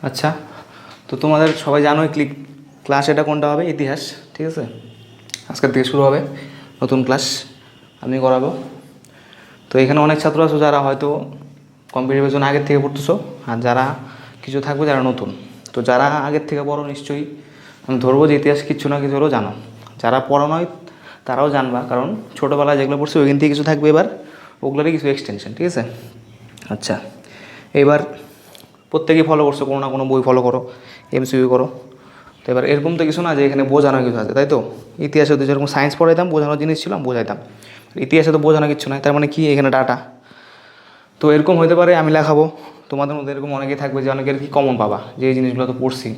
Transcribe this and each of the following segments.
আচ্ছা, তো তোমাদের সবাই জানোই ক্লাস এটা কোনটা হবে, ইতিহাস। ঠিক আছে, আজকের থেকে শুরু হবে নতুন ক্লাস, আমি করাবো। তো এখানে অনেক ছাত্র আছো যারা হয়তো কম্পিটিটিভের জন্য আগের থেকে পড়তেছো, আর যারা কিছু থাকবে যারা নতুন। তো যারা আগের থেকে পড়ো নিশ্চয়ই আমি ধরবো যে ইতিহাস কিছু না কিছু হলেও জানো। যারা পড়া নয় তারাও জানবা, কারণ ছোটোবেলায় যেগুলো পড়ছে ওইখান থেকে কিছু থাকবে, এবার ওগুলোরই কিছু এক্সটেনশন। ঠিক আছে, আচ্ছা এবার প্রত্যেকেই ফলো করছো, কোনো না কোনো বই ফলো করো, এমসিকিউ করো। তো এবার এরকম তো কিছু না যে এখানে বোঝানোর কিছু আছে, তাই তো? ইতিহাসে তো যেরকম সায়েন্স পড়াইতাম বোঝানোর জিনিস ছিল বোঝাইতাম, ইতিহাসে তো বোঝানো কিছু নয়। তার মানে কি, এখানে ডাটা। তো এরকম হতে পারে আমি লেখাবো, তোমাদের মধ্যে এরকম অনেকেই থাকবে যে অনেকের কি কমন পাবা যে এই জিনিসগুলো তো পড়ছি,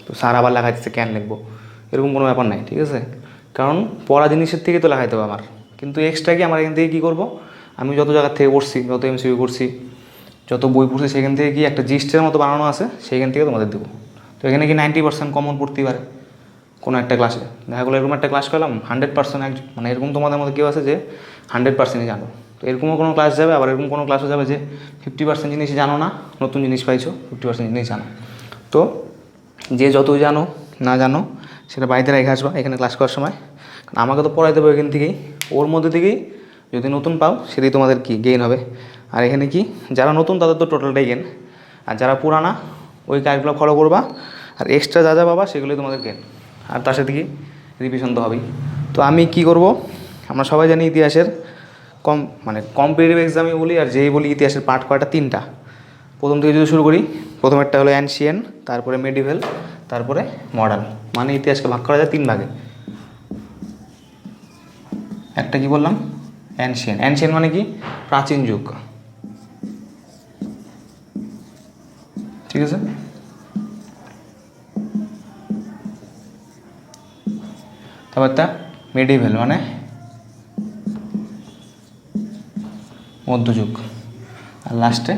তো স্যার আবার লেখা দিচ্ছে কেন লিখবো, এরকম কোনো ব্যাপার নাই। ঠিক আছে, কারণ পড়া জিনিসের থেকেই তো লেখাইতে হবে আমার, কিন্তু এক্সট্রা কি আমার এখান থেকে কী করবো, আমি যত জায়গার থেকে পড়ছি, যত এমসিকিউ করছি, যত বই পড়ছি, সেখান থেকে কি একটা জিস্টের মতো বানানো আছে, সেইখান থেকে তোমাদের দেবো। তো এখানে কি 90% কমন পড়তেই পারে কোনো একটা ক্লাসে। দেখা গেলো এরকম একটা ক্লাস করলাম 100% মানে এরকম তোমাদের মধ্যে কেউ আছে যে 100%ই জানো। তো এরকমও কোনো ক্লাস যাবে, আবার এরকম কোনো ক্লাসও যাবে যে 50% জিনিস জানো না, নতুন জিনিস পাইছো, 50% জিনিস জানো। তো যে যতই জানো না জানো সেটা বাড়িতে রেখে আসবা এখানে ক্লাস করার সময়, কারণ আমাকে তো পড়াই দেবো এখান থেকেই, ওর মধ্যে থেকেই যদি নতুন পাও সেটাই তোমাদের কি গেইন হবে। আর এখানে কি যারা নতুন তাদের তো টোটালটাই গেন, আর যারা পুরানা ওই কাজগুলো ফলো করবা, আর এক্সট্রা যা যা পাবা সেগুলোই তোমাদের গেন। আর তার সাথে কি রিভিশন তো হবেই। তো আমি কি করব, আমরা সবাই জানি ইতিহাসের মানে কম্পিটিটিভ এক্সামে বলি আর যেই বলি ইতিহাসের পার্ট কয়টা, 3টা। প্রথম থেকে যদি শুরু করি, প্রথমেরটা হলো অ্যানশিয়েন্ট, তারপরে মেডিভেল, তারপরে মডার্ন। মানে ইতিহাসকে ভাগ করা যায় 3 ভাগে। একটা কি বললাম, অ্যানশিয়েন্ট। অ্যানশিয়েন্ট মানে কি, প্রাচীন যুগ। ঠিক আছে, তারপর একটা মেডিভেল মানে মধ্যযুগ, আর লাস্টে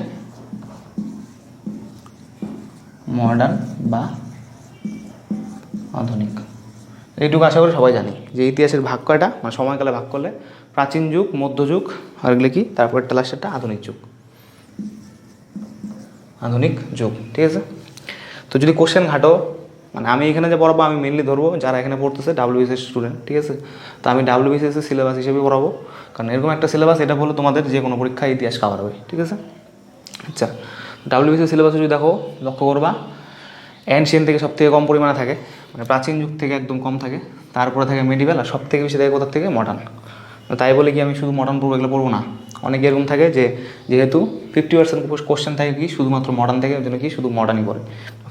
মডার্ন বা আধুনিক। এইটুকু আশা করি সবাই জানি যে ইতিহাসের ভাগ কয়টা, মানে সময়কালে ভাগ করলে প্রাচীন যুগ, মধ্যযুগ, আর এগুলো কি, তারপর একটা লাস্টেরটা আধুনিক যুগ। আধুনিক যুগ, ঠিক আছে। তো যদি কোশ্চেন ঘাটো, মানে আমি এখানে যে পড়াবো আমি মেনলি ধরবো যারা এখানে পড়তেছে ডাব্লিউবিসিএস স্টুডেন্ট। ঠিক আছে, তো আমি ডাব্লিউবিসিএসের সিলেবাস হিসেবে পড়াবো, কারণ এরকম একটা সিলেবাস এটা হলো তোমাদের যে কোনো পরীক্ষায় ইতিহাস কভার হবে। ঠিক আছে, আচ্ছা ডাব্লিউবিসিএস সিলেবাসে যদি দেখো, লক্ষ্য করবা অ্যানশিয়েন্ট থেকে সব থেকে কম পরিমাণে থাকে, মানে প্রাচীন যুগ থেকে একদম কম থাকে, তারপরে থাকে মেডিভেল, আর সব থেকে বেশি থাকে কোথার থেকে, মডার্ন। তাই বলে কি আমি শুধু মডার্ন পড়বো, এগুলো পড়বো না। অনেকে এরকম থাকে যে যেহেতু 50% কোশ্চেন থাকে কি শুধুমাত্র মডার্ন থেকে, ওই জন্য কি শুধু মডার্নই পড়ে।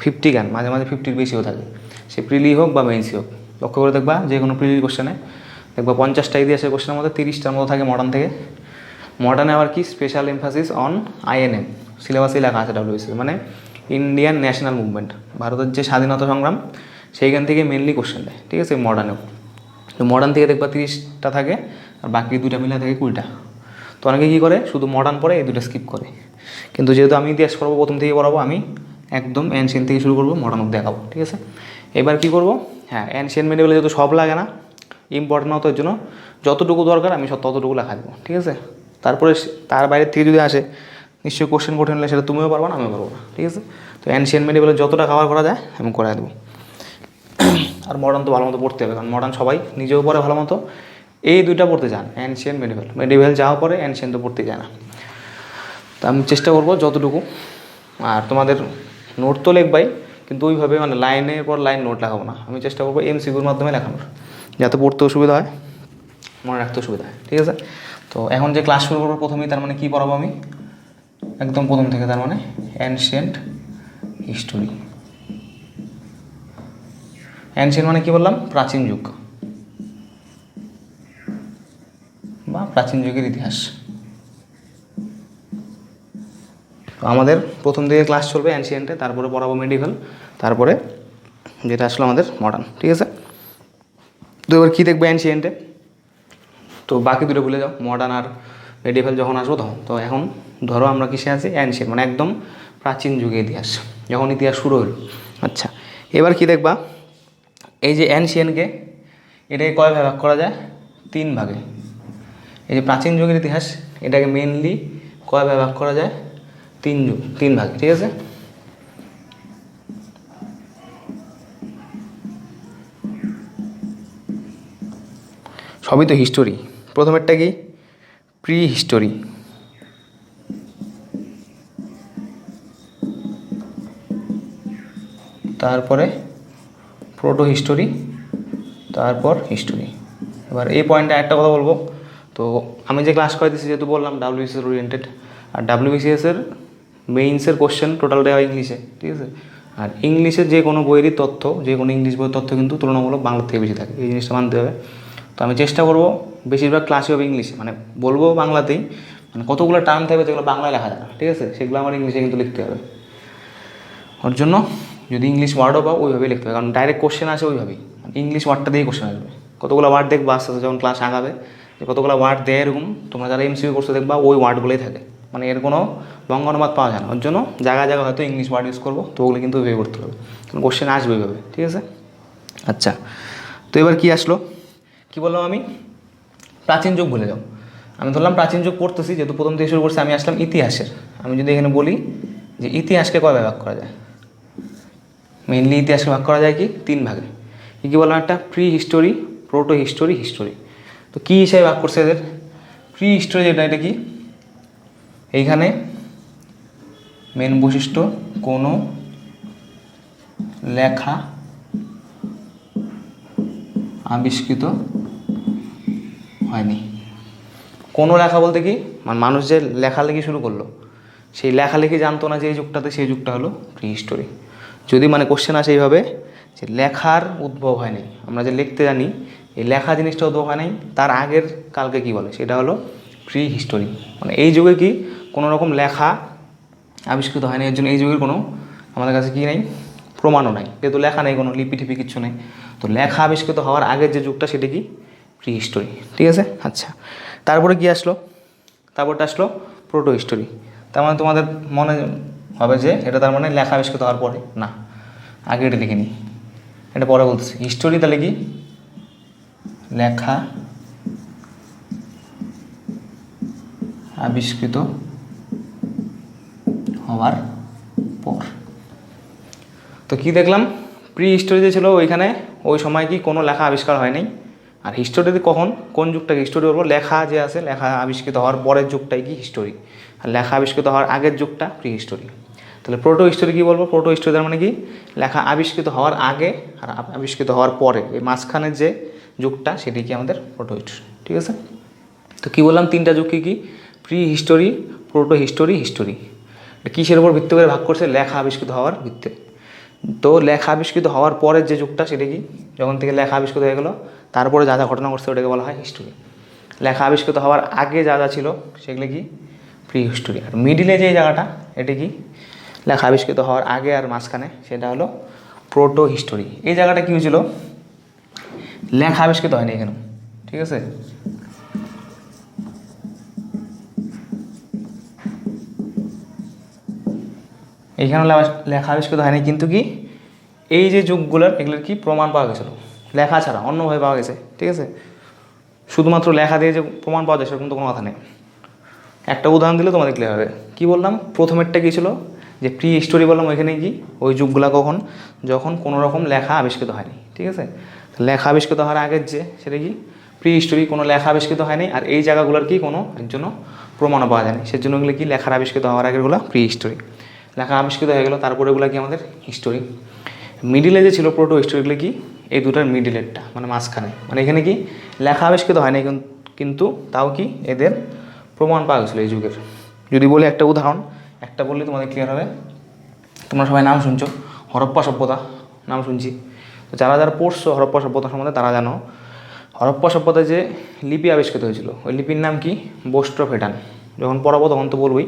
50 কেন, মাঝে মাঝে 50-র বেশিও থাকে, সে প্রিলি হোক বা মেইনসি হোক। লক্ষ্য করে দেখবা যে কোনো প্রিলির কোশ্চেনে দেখবা 50টা ইতিহাসের কোশ্চেনের মধ্যে 30টার মতো থাকে মডার্ন থেকে। মডার্নে আবার কি স্পেশাল এমফাসিস অন আইএনএম, সিলেবাসেই লেখা আছে ডাব্লিউবিসিএস, মানে ইন্ডিয়ান ন্যাশনাল মুভমেন্ট, ভারতের যে স্বাধীনতা সংগ্রাম, সেইখান থেকে মেনলি কোশ্চেন দেয়। ঠিক আছে, মডার্নেও। তো মডার্ন থেকে দেখবা 30টা থাকে, আর বাকি 2টা মিলে থাকে 20টা। তো অনেকে কী করে, শুধু মডার্ন পড়ে, এই 2টা স্কিপ করে। কিন্তু যেহেতু আমি ইতিহাস পড়াবো, প্রথম থেকে পড়াবো, আমি একদম অ্যানশিয়েন্ট থেকে শুরু করবো, মডার্ন অব্দি দেখাবো। ঠিক আছে, এবার কী করবো, হ্যাঁ অ্যানশিয়েন্ট মেডিকেলে যেহেতু সব লাগে না, ইম্পর্টেন্ট হতো, এর জন্য যতটুকু দরকার আমি সব ততটুকু লেখা দেবো। ঠিক আছে, তারপরে তার বাইরের থেকে যদি আসে নিশ্চয়ই কোশ্চেন কঠিন হলে সেটা তুমিও পারবো না, আমিও পারবো না। ঠিক আছে, তো অ্যানশিয়েন্ট মেডিকেলে যতটা কভার করা যায় আমি করে দেবো। আর মডার্ন তো ভালো মতো পড়তে হবে, কারণ মডার্ন সবাই নিজেও পড়ে ভালো মতো, এই 2টা পড়তে চান, অ্যানশিয়েন্ট মেডিভেল। মেডিভেল যাও পরে অ্যানশিয়েন্ট তো পড়তে যায় না। তো আমি চেষ্টা করবো যতটুকু, আর তোমাদের নোট তো লিখবাই, কিন্তু ওইভাবে মানে লাইনের পর লাইন নোট লেখাবো না, আমি চেষ্টা করবো এমসিকিউর মাধ্যমে লেখানোর, যাতে পড়তেও সুবিধা হয়, মনে রাখতেও সুবিধা হয়। ঠিক আছে, তো এখন যে ক্লাস শুরু করবো প্রথমেই, তার মানে কী পড়াবো আমি, একদম প্রথম থেকে, তার মানে অ্যানশিয়েন্ট হিস্টোরি। অ্যানশিয়েন্ট মানে কী বললাম, প্রাচীন যুগ বা প্রাচীন যুগের ইতিহাস। তো আমাদের প্রথম দিকে ক্লাস চলবে অ্যানশিয়েন্টে, তারপরে পড়াবো মেডিভেল, তারপরে যেটা আসলো আমাদের মডার্ন। ঠিক আছে, তো এবার কী দেখবো অ্যানশিয়েন্টে, তো বাকি 2টা ভুলে যাও, মডার্ন আর মেডিভেল যখন আসবো তখন। তো এখন ধরো আমরা কিসে আছি, অ্যানশিয়েন্ট মানে একদম প্রাচীন যুগে ইতিহাস, যখন ইতিহাস শুরু হলো। আচ্ছা, এবার কি দেখবা, এই যে অ্যানশিয়েন্টকে এটাকে কয় ভাগ করা যায়, 3 ভাগে। এই যে প্রাচীন যুগের ইতিহাস, এটাকে মেনলি কয় ভাগ করা যায়, 3 ভাগে। ঠিক আছে, সবই তো হিস্টোরি। প্রথমেরটা কি? প্রি হিস্টোরি, তারপরে প্রোটো হিস্টোরি, তারপর হিস্টোরি। এবার এই পয়েন্টে একটা কথা বলবো, তো আমি যে ক্লাস করাইতেছি যেহেতু বললাম ডাব্লিউবিসিএস ওরিয়েন্টেড, আর ডাব্লিউবিসিএসের মেইনসের কোশ্চেন টোটাল দেওয়া ইংলিশে, ঠিক আছে। আর ইংলিশের যে কোনো বইয়েরই তথ্য, যে কোনো ইংলিশ বইয়ের তথ্য কিন্তু তুলনামূলক বাংলা থেকে বেশি থাকে, এই জিনিসটা মানতে হবে। তো আমি চেষ্টা করব বেশিরভাগ ক্লাসই হবে ইংলিশে, মানে বলবো বাংলাতেই, মানে কতগুলো টার্ম থাকবে যেগুলো বাংলায় লেখা যায় না, ঠিক আছে, সেগুলো আমার ইংলিশে কিন্তু লিখতে হবে। ওর জন্য যদি ইংলিশ ওয়ার্ডও পাও ওইভাবেই লিখতে হবে, কারণ ডাইরেক্ট কোশ্চেন আসে ওইভাবেই, ইংলিশ ওয়ার্ডটা দিয়েই কোশ্চেন আসবে। কতগুলো ওয়ার্ড দেখবা আস্তে আস্তে যখন ক্লাস আগাবে, যে কতগুলো ওয়ার্ড দেয় এরকম, তোমরা যারা এমসিকিউ করছো দেখবা ওই ওয়ার্ডগুলোই থাকে, মানে এর কোনো বঙ্গ অনুবাদ পাওয়া যায় না। ওর জন্য জায়গায় জায়গায় হয়তো ইংলিশ ওয়ার্ড ইউজ করবো, তো ওগুলো কিন্তু ওইভাবে করতে হবে, কারণ কোশ্চেন আসবে ওইভাবে, ঠিক আছে। আচ্ছা, তো এবার কি আসলো, কি বললাম আমি? প্রাচীন যুগ ভুলে যাও। আমি ধরলাম প্রাচীন যুগ পড়তেছি, যেহেতু প্রথম থেকে শুরু করছি, আমি আসলাম ইতিহাসের। আমি যদি এখানে বলি যে ইতিহাসকে কয় ভাগ করা যায়, মেইনলি ইতিহাসকে ভাগ করা যায় কি 3 ভাগে। কী বললাম? একটা pre history, protohistory, history. তো কী হিসাবে ভাগ করছে এদের? প্রি হিস্টোরি যেটা, এটা কি? এইখানে মেন বৈশিষ্ট্য, কোনো লেখা আবিষ্কৃত হয়নি। কোনো লেখা বলতে কি, মানে মানুষ যে লেখালেখি শুরু করলো, সেই লেখালেখি জানতো না যে এই যুগটাতে, সেই যুগটা হলো প্রি হিস্টোরি। যদি মানে কোশ্চেন আসে এইভাবে যে লেখার উদ্ভব হয়নি, আমরা যে লিখতে জানি এই লেখা জিনিসটা উদ্ভব হয় নাই, তার আগের কালকে কি বলে, সেটা হলো প্রি হিস্টোরি। মানে এই যুগে কি কোনো রকম লেখা আবিষ্কৃত হয়নি, এর জন্য এই যুগের কোনো আমাদের কাছে কি নেই, প্রমাণও নাই, যেহেতু লেখা নেই, কোনো লিপি টিপি কিচ্ছু নেই। তো লেখা আবিষ্কৃত হওয়ার আগের যে যুগটা সেটা কি প্রি হিস্টোরি, ঠিক আছে। আচ্ছা, তারপরে কি আসলো? তারপরটা আসলো প্রোটো হিস্টোরি। তার মানে তোমাদের মনে হবে যে এটা তার মানে লেখা আবিষ্কৃত হওয়ার পরে, না, আগে এটা লিখে নিই, এটা পরে বলতেছি। হিস্টোরি তাহলে কি, লেখা আবিষ্কৃত হওয়ার পর। তো কি দেখলাম? প্রি হিস্টোরি যে ছিল ওইখানে ওই সময় কি কোনো লেখা আবিষ্কার হয়নি। আর হিস্টোরিতে কখন, কোন যুগটাকে হিস্টোরি বলবো? লেখা যে আছে, লেখা আবিষ্কৃত হওয়ার পরের যুগটাই কি হিস্টোরি, আর লেখা আবিষ্কৃত হওয়ার আগের যুগটা প্রি হিস্টোরি। তাহলে প্রোটো হিস্টোরি কী বলবো? প্রোটো হিস্টোরি তার মানে কি লেখা আবিষ্কৃত হওয়ার আগে আর আবিষ্কৃত হওয়ার পরে, এই মাঝখানের যে যুগটা সেটি কি আমাদের প্রোটো হিস্টোরি, ঠিক আছে। তো কী বললাম? 3টা যুগ কী কী? Prehistory, protohistory, history. কিসের উপর ভিত্তি করে ভাগ করছে? লেখা আবিষ্কৃত হওয়ার ভিত্তিতে। তো লেখা আবিষ্কৃত হওয়ার পরের যে যুগটা সেটা কি, যখন থেকে লেখা আবিষ্কৃত হয়ে গেলো তারপরে যা যা ঘটনা ঘটছে ওটাকে বলা হয় হিস্টোরি। লেখা আবিষ্কৃত হওয়ার আগে যা যা ছিল সেগুলো কি প্রি হিস্টোরি। আর মিডিলে যে জায়গাটা, এটা কি লেখা আবিষ্কৃত হওয়ার আগে আর মাঝখানে, সেটা হলো প্রোটো হিস্টোরি। এই জায়গাটা কী হয়েছিল? লেখা আবিষ্কৃত হয়নি এখানে, ঠিক আছে। এইখানে লেখা আবিষ্কৃত হয়নি, কিন্তু কি এই যে যুগগুলোর এগুলোর কি প্রমাণ পাওয়া গেছিলো, লেখা ছাড়া অন্যভাবে পাওয়া গেছে, ঠিক আছে। শুধুমাত্র লেখা দিয়ে যে প্রমাণ পাওয়া যায় সেরকম তো কোনো কথা নেই। একটা উদাহরণ দিলে তোমাদের ক্লিয়ার হবে। কী বললাম? প্রথমেরটা কী ছিল? যে প্রি হিস্টোরি বললাম, ওইখানে কি ওই যুগগুলা কখন, যখন কোনো রকম লেখা আবিষ্কৃত হয়নি, ঠিক আছে। লেখা আবিষ্কৃত হওয়ার আগের যে সেটা কি প্রি হিস্টোরি, কোনো লেখা আবিষ্কৃত হয়নি, আর এই জায়গাগুলোর কি কোনো এর জন্য প্রমাণও পাওয়া যায়নি, সেজন্য ওগুলো কি লেখার আবিষ্কৃত হওয়ার আগেরগুলো প্রি হিস্টোরি। লেখা আবিষ্কৃত হয়ে গেলো তারপরে ওগুলো কি আমাদের হিস্টোরি। মিডিলে যে ছিল প্রোটো হিস্টোরিগুলো কি এই দুটার মিডিলেরটা, মানে মাঝখানে, মানে এখানে কি লেখা আবিষ্কৃত হয়নি, কিন্তু তাও কি এদের প্রমাণ পাওয়া গেছিলো এই যুগের। যদি বলি একটা উদাহরণ, একটা বললে তোমাদের ক্লিয়ার হবে। তোমরা সবাই নাম শুনছো, হরপ্পা সভ্যতা নাম শুনছি। তো যারা যারা পড়ছো হরপ্পা সভ্যতা সম্বন্ধে তারা জানো, হরপ্পা সভ্যতায় যে লিপি আবিষ্কৃত হয়েছিল ওই লিপির নাম কি বোস্ট্রোফেটান। যখন পড়াবো তখন তো বলবই।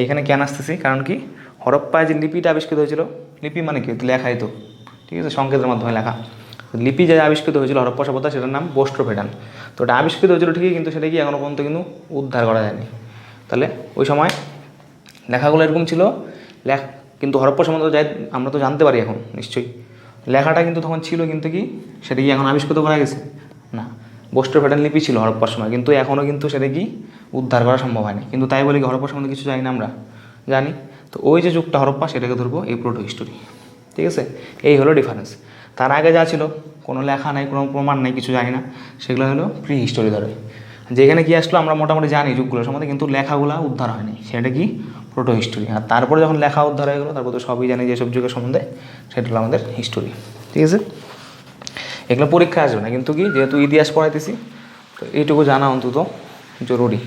এইখানে কেন আসতেছি, কারণ কি হরপ্পায় যে লিপিটা আবিষ্কৃত হয়েছিল, লিপি মানে কি লেখাই তো, ঠিক আছে, সংকেতের মাধ্যমে লেখা। লিপি যে আবিষ্কৃত হয়েছিল হরপ্পা সভ্যতা, সেটার নাম বোস্ট্রোফেটান। তো ওটা আবিষ্কৃত হয়েছিল ঠিকই, কিন্তু সেটা কি এখনও পর্যন্ত কিন্তু উদ্ধার করা যায়নি। তাহলে ওই সময় লেখাগুলো এরকম ছিল, কিন্তু হরপ্পা সম্বন্ধে যাই আমরা তো জানতে পারি এখন নিশ্চয়ই, লেখাটা কিন্তু তখন ছিল, কিন্তু কি সেটা কি এখন আবিষ্কৃত করা গেছে না। বোস্ট্রোফেটান লিপি ছিল হরপ্পার সময়, কিন্তু এখনও কিন্তু সেটা কি উদ্ধার করা সম্ভব হয়নি। কিন্তু তাই বলে কি হরপ্পা সম্বন্ধে কিছু জানি না আমরা? জানি। তো ওই যে যুগটা হরপ্পা সেটাকে ধরবো এই প্রোটো হিস্টোরি, ঠিক আছে। এই হলো ডিফারেন্স। তার আগে যা ছিল কোনো লেখা নেই, কোনো প্রমাণ নেই, কিছু জানি না, সেগুলো হলো প্রি হিস্টোরি ধরে। যেখানে কি আসলো আমরা মোটামুটি জানি যুগগুলোর সম্বন্ধে, কিন্তু লেখাগুলো উদ্ধার হয়নি, সেটা কি প্রোটো হিস্টোরি। আর তারপরে যখন লেখা উদ্ধার হয়ে গেলো তারপর তো সবই জানি যেসব যুগের সম্বন্ধে, সেটা হলো আমাদের হিস্টোরি। ঠিক আছে, এগুলো পরীক্ষা আসবে না, কিন্তু কি যেহেতু ইতিহাস পড়াইতেছি তো এইটুকু জানা অন্তত জরুরি।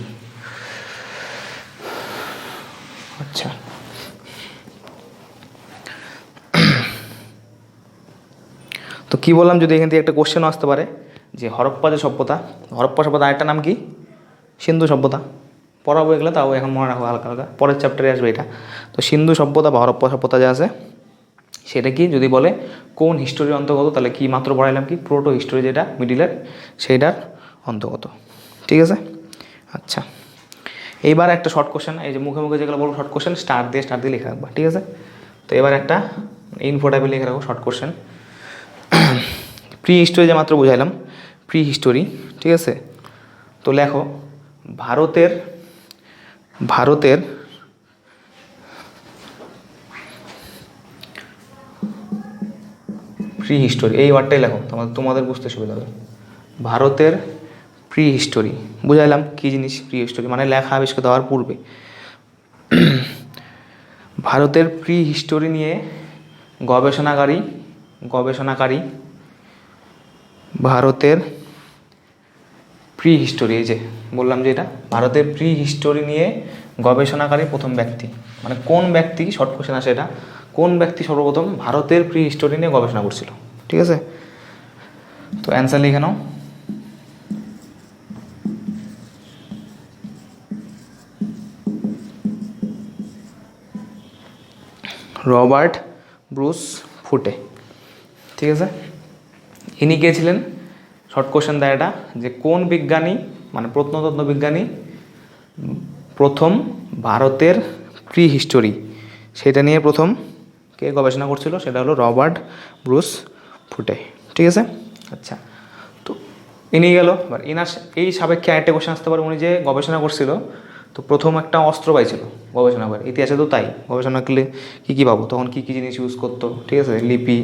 আচ্ছা, তো কী বললাম, যদি এখান থেকে একটা কোশ্চেনও আসতে পারে যে হরপ্পা যে সভ্যতা, হরপ্পা সভ্যতা আরেকটা নাম কি সিন্ধু সভ্যতা। পড়াবো এগুলো, তাও এখন মনে রাখো হালকা হালকা, পরের চ্যাপ্টারে আসবে এটা। তো সিন্ধু সভ্যতা বা হরপ্পা সভ্যতা যে আছে সেটা কি যদি বলে কোন হিস্টোরির অন্তর্গত, তাহলে কি মাত্র পড়াইলাম কি প্রোটো হিস্টোরি, যেটা মিডিলের সেইটার অন্তর্গত। ঠিক আছে, আচ্ছা এইবার একটা শর্ট কোশ্চেন, এই যে মুখে মুখে যেগুলো বলবো শর্ট কোশ্চেন স্টার দিয়ে লিখে রাখবা। ঠিক আছে, তো এবার একটা ইনফো টাইপে লিখে রাখবো শর্ট কোশ্চেন। প্রি হিস্টোরি যে মাত্র বুঝাইলাম, প্রি হিস্টোরি। ঠিক আছে, তো লেখো ভারতের প্রি হিস্টোরি, এই ওয়ার্ডটাই লেখো, তোমাদের বুঝতে সুবিধা হবে। ভারতের প্রি হিস্টোরি বুঝাইলাম কী জিনিস, প্রি হিস্টোরি মানে লেখা আবিষ্কৃত হওয়ার পূর্বে। ভারতের প্রি হিস্টোরি নিয়ে গবেষণাকারী ভারতের প্রি হিস্টোরি, এই যে বললাম যে এটা ভারতের প্রি হিস্টোরি নিয়ে গবেষণাকারী প্রথম ব্যক্তি, মানে কোন ব্যক্তি, শর্ট কোশ্চেন আসে এটা, কোন ব্যক্তি সর্বপ্রথম ভারতের প্রি হিস্টোরি নিয়ে গবেষণা করছিল। ঠিক আছে, তো অ্যান্সার লিখে নাও। রবার্ট ব্রুস ফুটে। ঠিক আছে, ইনি কে ছিলেন, শর্ট কোশ্চেন দেয় এটা, যে কোন বিজ্ঞানী মানে প্রত্নতত্ত্ব বিজ্ঞানী প্রথম ভারতের প্রি হিস্টোরি সেটা নিয়ে প্রথম কে গবেষণা করছিল, সেটা হলো রবার্ট ব্রুস ফুটে। ঠিক আছে, আচ্ছা তো ইনি গেল। এবার ইনার এই সাপেক্ষে আরেকটা কোশ্চেন আসতে পারে, উনি যে গবেষণা করছিল তো প্রথম একটা অস্ত্র পাইছিল গবেষণা করে, ইতিহাসে তো তাই, গবেষণা করলে কী কী পাবো, তখন কী কী জিনিস ইউজ করতো। ঠিক আছে, লিপি,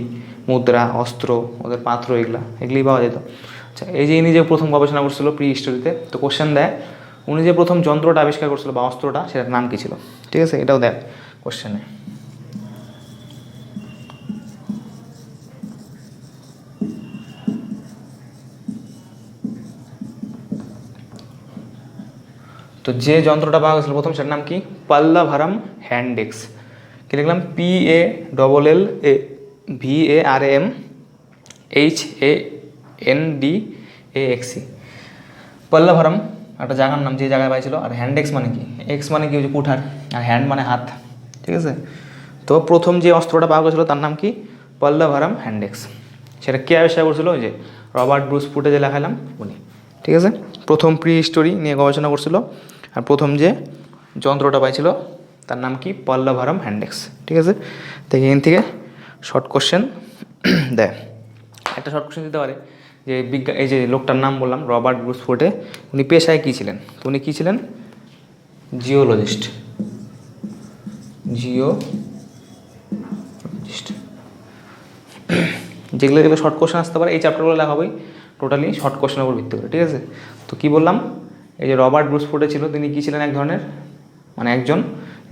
মুদ্রা, অস্ত্র, ওদের পাত্র, এগুলি পাওয়া যেত। আচ্ছা, এই যে ইনি যে প্রথম গবেষণা করছিল প্রি হিস্টোরিতে, তো কোশ্চেন দেয় উনি যে প্রথম যন্ত্রটা আবিষ্কার করছিল বা অস্ত্রটা, সেটার নাম কী ছিল। ঠিক আছে, এটাও দেয় কোশ্চেনে। তো যে যন্ত্রটা পাওয়া গেছিলো প্রথম সেটার নাম কি, পাল্লাভারাম হ্যান্ডেক্স। কি লিখলাম, PALLAVARAMHANDEXE, পাল্লাভারাম একটা জায়গার নাম, যে জায়গায় পাইছিল। আর হ্যান্ডেক্স মানে কি, এক্স মানে কি হচ্ছে কুঠার, আর হ্যান্ড মানে হাত। ঠিক আছে, তো প্রথম যে অস্ত্রটা পাওয়া গেছিলো তার নাম কি, পাল্লাভারাম হ্যান্ডেক্স। সেটা কে আবিষ্কার করছিল, ওই যে রবার্ট ব্রুস ফুটে যে লেখালাম উনি। ঠিক আছে, প্রথম প্রি হিস্টোরি নিয়ে গবেষণা করছিল, আর প্রথম যে যন্ত্রটা পাইছিল তার নাম কি, পাল্লাভারাম হ্যান্ডেক্স। ঠিক আছে, তো এখান থেকে শর্ট কোশ্চেন দেয়। একটা শর্ট কোশ্চেন দিতে পারে যে এই যে লোকটার নাম বললাম রবার্ট ব্রুস ফুটে, উনি পেশায় কী ছিলেন, তো উনি কী ছিলেন, জিওলজিস্ট। যেগুলো যেগুলো শর্ট কোশ্চেন আসতে পারে এই চ্যাপ্টারগুলো লেখা হবেই টোটালি শর্ট কোশ্চেনের উপর ভিত্তি করে। ঠিক আছে, তো কী বললাম, এই যে রবার্ট ব্রুস ফুটে ছিল, তিনি কী ছিলেন, এক ধরনের মানে একজন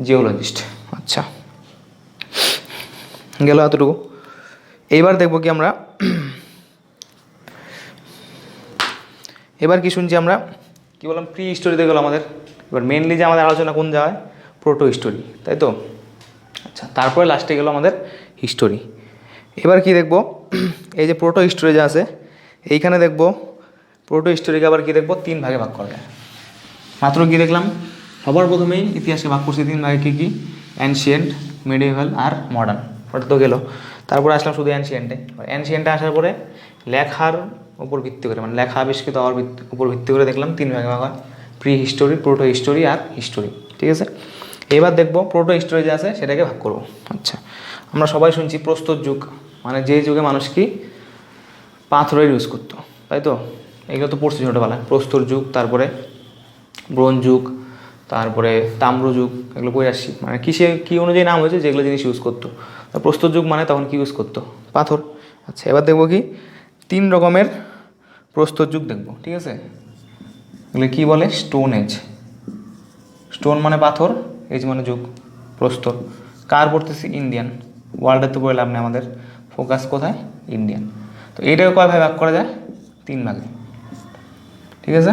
জিওলজিস্ট। আচ্ছা, গেল এতটুকু। এইবার দেখবো কি আমরা, এবার কি শুনছি আমরা, কি বললাম প্রি হিস্টোরিতে গেলো আমাদের। এবার মেনলি যে আমাদের আলোচনা কোন জায়গায়, প্রোটো হিস্টোরি, তাই তো। আচ্ছা, তারপরে লাস্টে গেলো আমাদের হিস্টোরি। এবার কি দেখব, এই যে প্রোটো হিস্টোরি যে আছে এইখানে দেখব, প্রোটো হিস্টোরিকে আবার কি দেখব, 3 ভাগে ভাগ করা যায়। মাত্র কি দেখলাম, সবার প্রথমেই ইতিহাসকে ভাগ করছি 3 ভাগে, কী, অ্যানশিয়েন্ট, মিডিয়েভাল আর মডার্ন। ওটা তো গেলো, তারপরে আসলাম শুধু অ্যানশিয়েন্টে। অ্যানশিয়েন্টে আসার পরে লেখার উপর ভিত্তি করে, মানে লেখা আবিষ্কৃত হওয়ার উপর ভিত্তি করে দেখলাম 3 ভাগে ভাগ হয়, প্রি হিস্টোরি, প্রোটো হিস্টোরি আর হিস্টোরি। ঠিক আছে, এবার দেখব প্রোটো হিস্টোরি যে আছে সেটাকে ভাগ করব। আচ্ছা, আমরা সবাই শুনছি প্রস্তর যুগ, মানে যে যুগে মানুষ কি পাথরের ইউজ করতো, তাই তো। এগুলো তো পড়ছি ছোটোবেলায়, প্রস্তর যুগ, তারপরে ব্রোঞ্জ যুগ, তারপরে তাম্র যুগ, এগুলো পড়ে আসছি। মানে কী অনুযায়ী নাম হয়েছে, যেগুলো জিনিস ইউজ করতো। প্রস্তর যুগ মানে তখন কি ইউজ করতো, পাথর। আচ্ছা, এবার দেখবো কি 3 রকমের প্রস্তর যুগ দেখবো, ঠিক আছে। এগুলো কী বলে? Stone age. স্টোন মানে পাথর, এজ মানে যুগ, প্রস্তর। কার পড়তেছি? ইন্ডিয়ান। ওয়ার্ল্ডের তো পড়ে লাভ নেই, আমাদের ফোকাস কোথায়? ইন্ডিয়ান। তো এইটাকে কয় ভাগে ভাগ করা যায়? 3 ভাগে, ঠিক আছে।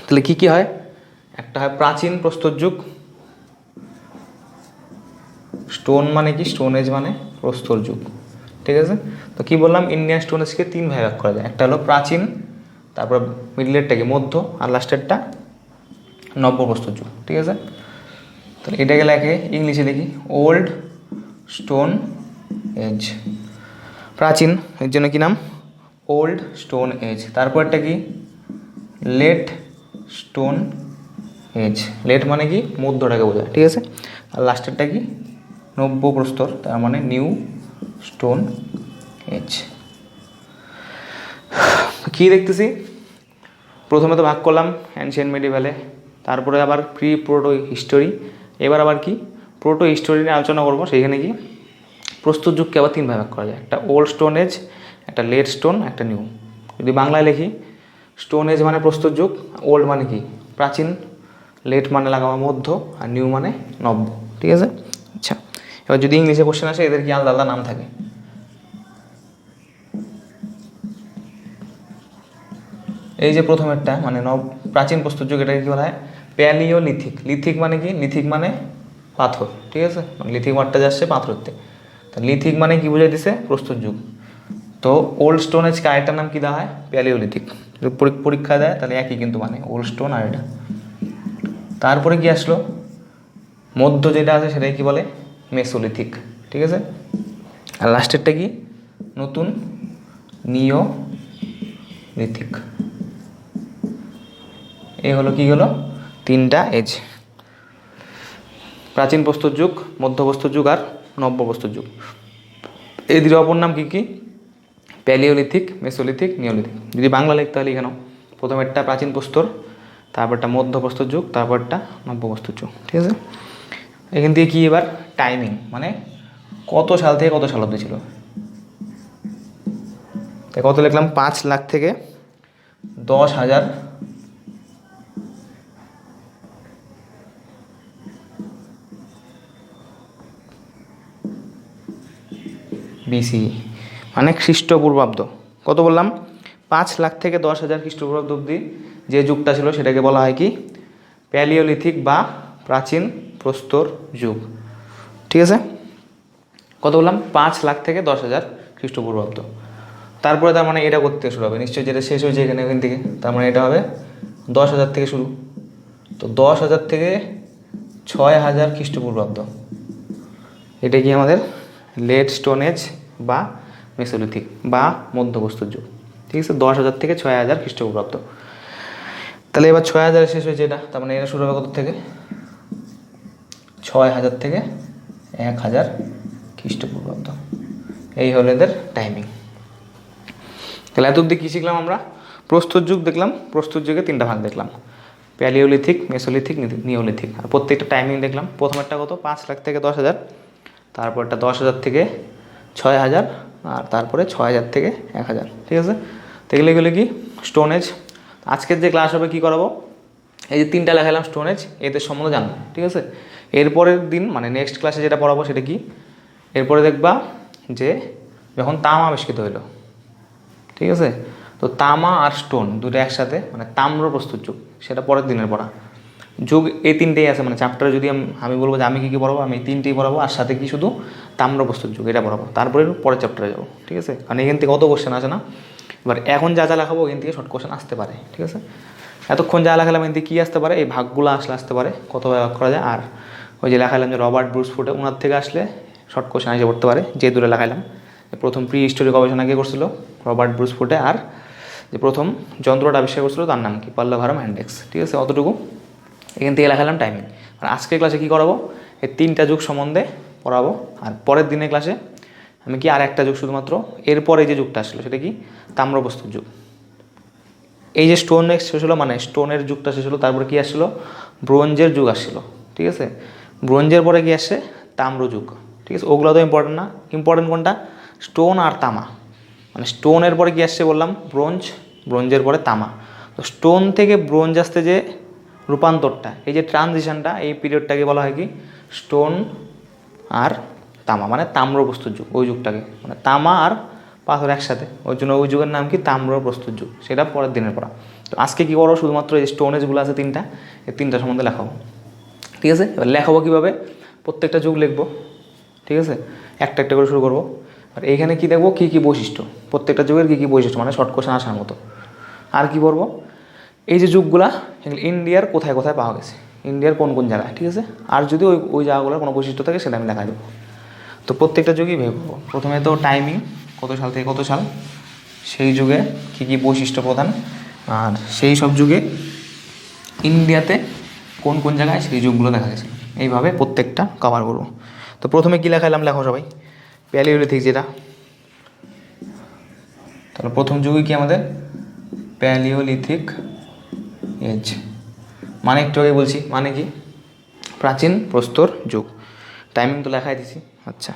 তাহলে কী কী হয়? একটা হয় প্রাচীন প্রস্তর যুগ। স্টোন মানে কি? স্টোন এজ মানে প্রস্তর যুগ, ঠিক আছে। তো কী বললাম? ইন্ডিয়ান স্টোন এজকে 3 ভাগে ভাগ করা যায়। একটা হলো প্রাচীন, তারপর মিডলেরটা কি মধ্য, আর লাস্টেরটা নব্য প্রস্তর যুগ, ঠিক আছে। তাহলে এটাকে লেখে ইংলিশে লিখি ওল্ড স্টোন এজ। প্রাচীন এর জন্য কী নাম? Old stone age. তারপরটা কি? Late stone age. লেট মানে কি? মধ্যটাকে বোঝায়, ঠিক আছে। আর লাস্টেরটা কি? নব্য প্রস্তর, তার মানে নিউ স্টোন এজ। কী দেখতেছি? প্রথমে তো ভাগ করলাম অ্যানশিয়েন্ট মিডিভ্যালে, তারপরে আবার প্রি প্রোটো হিস্টোরি, এবার আবার কি প্রোটো হিস্টোরি নিয়ে আলোচনা করবো। সেইখানে কি প্রস্তর যুগকে আবার 3 ভাগে ভাগ করা যায়। একটা ওল্ড স্টোন এজ, একটা লেট স্টোন, একটা নিউ। যদি বাংলায় লিখি, স্টোন এজ মানে প্রস্তর যুগ, ওল্ড মানে কি? প্রাচীন, লেট মানে লাগাবো মধ্য, আর নিউ মানে নব্য, ঠিক আছে। আচ্ছা, এবার যদি ইংলিশে কোশ্চেন আসে, এদের কি আলাদা আলাদা নাম থাকে। এই যে প্রথমেরটা মানে প্রাচীন প্রস্তর যুগ, এটাকে কী বলা হয়? প্যালিওলিথিক। লিথিক মানে কি? লিথিক মানে পাথর, ঠিক আছে। মানে লিথিক ওয়ার্ডটা যাচ্ছে পাথরতে। তা লিথিক মানে কি বুঝাই দিছে? প্রস্তর যুগ। তো ওল্ড স্টোন এজকে আরেকটার নাম কী দেওয়া হয়? প্যালিওলিথিক। যদি পরীক্ষা দেয় তাহলে একই কিন্তু, মানে ওল্ড স্টোন আর এটা। তারপরে কি আসলো? মধ্য যেটা আছে সেটাই কি বলে? মেসোলিথিক, ঠিক আছে। আর লাস্টেরটা কি? নতুন নিওলিথিক। এই হলো কি হলো? 3টা এজ। প্রাচীন প্রস্তর যুগ, মধ্য প্রস্তর যুগ, আর নব্য প্রস্তর যুগ। এই 2 অপর নাম কী কী? Palaeolithic, mesolithic, neolithic. যদি বাংলা লিখতে হলে এখানেও প্রথমেরটা প্রাচীন প্রস্তর, তারপরটা মধ্য প্রস্তর যুগ, তারপরটা নব্য প্রস্তর যুগ, ঠিক আছে। এখান থেকে কি এবার টাইমিং, মানে কত সাল থেকে কত সাল অবধি ছিল। তাই কত লিখলাম? 5 লাখ থেকে 10,000 BC, মানে খ্রিস্টপূর্বাব্দ। কত বললাম? 5 লাখ থেকে 10,000 খ্রিস্টপূর্বাব্দ অবধি যে যুগটা ছিল সেটাকে বলা হয় কি? প্যালিওলিথিক বা প্রাচীন প্রস্তর যুগ, ঠিক আছে। কত বললাম? 5 লাখ থেকে 10,000 খ্রিস্টপূর্বাব্দ। তারপরে তার মানে এটা করতে শুরু হবে নিশ্চয়ই, যেটা শেষ হয়েছে এখানে ওখান থেকে, তার মানে এটা হবে 10,000 থেকে শুরু। তো 10,000 থেকে 6,000 খ্রিস্টপূর্বাব্দ, এটা কি আমাদের লেট স্টোন এজ বা মেসোলিথিক বা মধ্যপ্রস্তর যুগ, ঠিক আছে। 10,000 থেকে 6,000 খ্রিস্টপূর্বাব্দ। তাহলে এবার 6,000 শেষ হয়েছে এটা, তার মানে এটা শুরু হবে কত থেকে? 6,000 থেকে 1,000 খ্রিস্টপূর্বাব্দ। এই হলো এদের টাইমিং। তাহলে এত অব্দি কী শিখলাম আমরা? প্রস্তর যুগ দেখলাম, প্রস্তর যুগে 3টা ভাগ দেখলাম, প্যালিওলিথিক, মেসোলিথিক, নিওলিথিক। আর প্রত্যেকটা টাইমিং দেখলাম। প্রথমেরটা কত? 5 লাখ থেকে 10,000, তারপরটা 10,000 থেকে 6,000, আর তারপরে 6,000 থেকে 1,000, ঠিক আছে। তো এগুলো কি? Stone age. আজকের যে ক্লাস হবে কী করাবো? এই যে 3টা লেখালাম স্টোন এজ, এদের সম্বন্ধে জানবো, ঠিক আছে। এরপরের দিন মানে নেক্সট ক্লাসে যেটা পড়াবো সেটা কি? এরপরে দেখবা যে যখন তামা আবিষ্কৃত হইলো, ঠিক আছে। তো তামা আর স্টোন দুটো একসাথে, মানে তাম্র প্রস্তর যুগ, সেটা পরের দিনের পড়া। যুগ এই 3টেই আছে, মানে চ্যাপ্টারে যদি আমি বলবো যে আমি কী কী পড়াবো, আমি এই 3টেই পড়াবো, আর সাথে কি শুধু তাম্র প্রস্তর যুগ এটা পড়াবো। তারপরে পরের চ্যাপ্টারে যাবো, ঠিক আছে। কারণ এখান থেকে কত কোশ্চেন আসে না। এবার এখন যা যা লেখাবো এখান থেকে শর্ট কোশ্চেন আসতে পারে, ঠিক আছে। এতক্ষণ যা লেখালাম এখান থেকে কী আসতে পারে? এই ভাগগুলো আসতে পারে, কত ভাগ করা যায়। আর ওই যে লেখালাম যে রবার্ট ব্রুস ফুটে, ওনার থেকে আসলে শর্ট কোশ্চেন এসে পড়তে পারে। যে দূরে লেখালাম, প্রথম প্রি হিস্টোরি গবেষণা কে করছিল? রবার্ট ব্রুস ফুটে। আর যে প্রথম যন্ত্রটা আবিষ্কার করছিল তার নাম কি? পল্লভারম হ্যান্ডেক্স, ঠিক আছে। অতটুকু এখান থেকে লেখালাম টাইমিং। আর আজকের ক্লাসে কী করাবো? এই 3টা যুগ সম্বন্ধে পড়াবো। আর পরের দিনের ক্লাসে আমি কি আর একটা যুগ শুধুমাত্র, এরপরে যে যুগটা আসলো সেটা কি? তাম্রপ্রস্তর যুগ। এই যে স্টোন এজ শেষ হলো, মানে স্টোনের যুগটা শেষ হলো, তারপরে কি আসছিলো? ব্রোঞ্জের যুগ আসছিলো, ঠিক আছে। ব্রোঞ্জের পরে কি আসছে? তাম্র যুগ, ঠিক আছে। ওগুলো তো ইম্পর্টেন্ট না। ইম্পর্টেন্ট কোনটা? স্টোন আর তামা, মানে স্টোনের পরে কী আসছে বললাম, ব্রোঞ্জ, ব্রোঞ্জের পরে তামা। তো স্টোন থেকে ব্রোঞ্জ আসতে যে রূপান্তরটা, এই যে ট্রানজিশনটা, এই পিরিয়ডটাকে বলা হয় কি স্টোন আর তামা, মানে তাম্র প্রস্তুর যুগ, ওই যুগটাকে মানে তামা আর পাথর একসাথে, ওই জন্য ওই যুগের নাম কি তাম্র প্রস্তুর যুগ। সেটা পরের দিনের পড়া। তো আজকে কী করো, শুধুমাত্র এই স্টোনেজগুলো আছে তিনটা, এই তিনটা সম্বন্ধে লেখাবো, ঠিক আছে। এবার লেখাবো কীভাবে, প্রত্যেকটা যুগ লিখবো, ঠিক আছে, একটা একটা করে শুরু করবো। আর এইখানে কী দেখবো, কী কী বৈশিষ্ট্য, প্রত্যেকটা যুগের কী কী বৈশিষ্ট্য, মানে শর্ট কোশ্চেন আসার মতো। আর কী করবো, এই যে যুগগুলা এগুলো ইন্ডিয়ার কোথায় কোথায় পাওয়া গেছে, ইন্ডিয়ার কোন কোন জায়গায়, ঠিক আছে। আর যদি ওই ওই জায়গাগুলোর কোনো বৈশিষ্ট্য থাকে সেটা আমি দেখা দেবো। তো প্রত্যেকটা যুগই ভেবে করবো। প্রথমে তো টাইমিং, কত সাল থেকে কত সাল, সেই যুগে কী কী বৈশিষ্ট্য প্রধান, আর সেই সব যুগে ইন্ডিয়াতে কোন কোন জায়গায় সেই যুগগুলো দেখা গেছে, এইভাবে প্রত্যেকটা কভার করবো। তো প্রথমে কী লেখাইলাম, লেখো সবাই, প্যালিওলিথিক যেটা। তাহলে প্রথম যুগে কি আমাদের প্যালিওলিথিক এজ, মানে একটু আগে বলছি, মানে কি প্রাচীন প্রস্তর যুগ। টাইমিং তো লেখাই দিছি। আচ্ছা,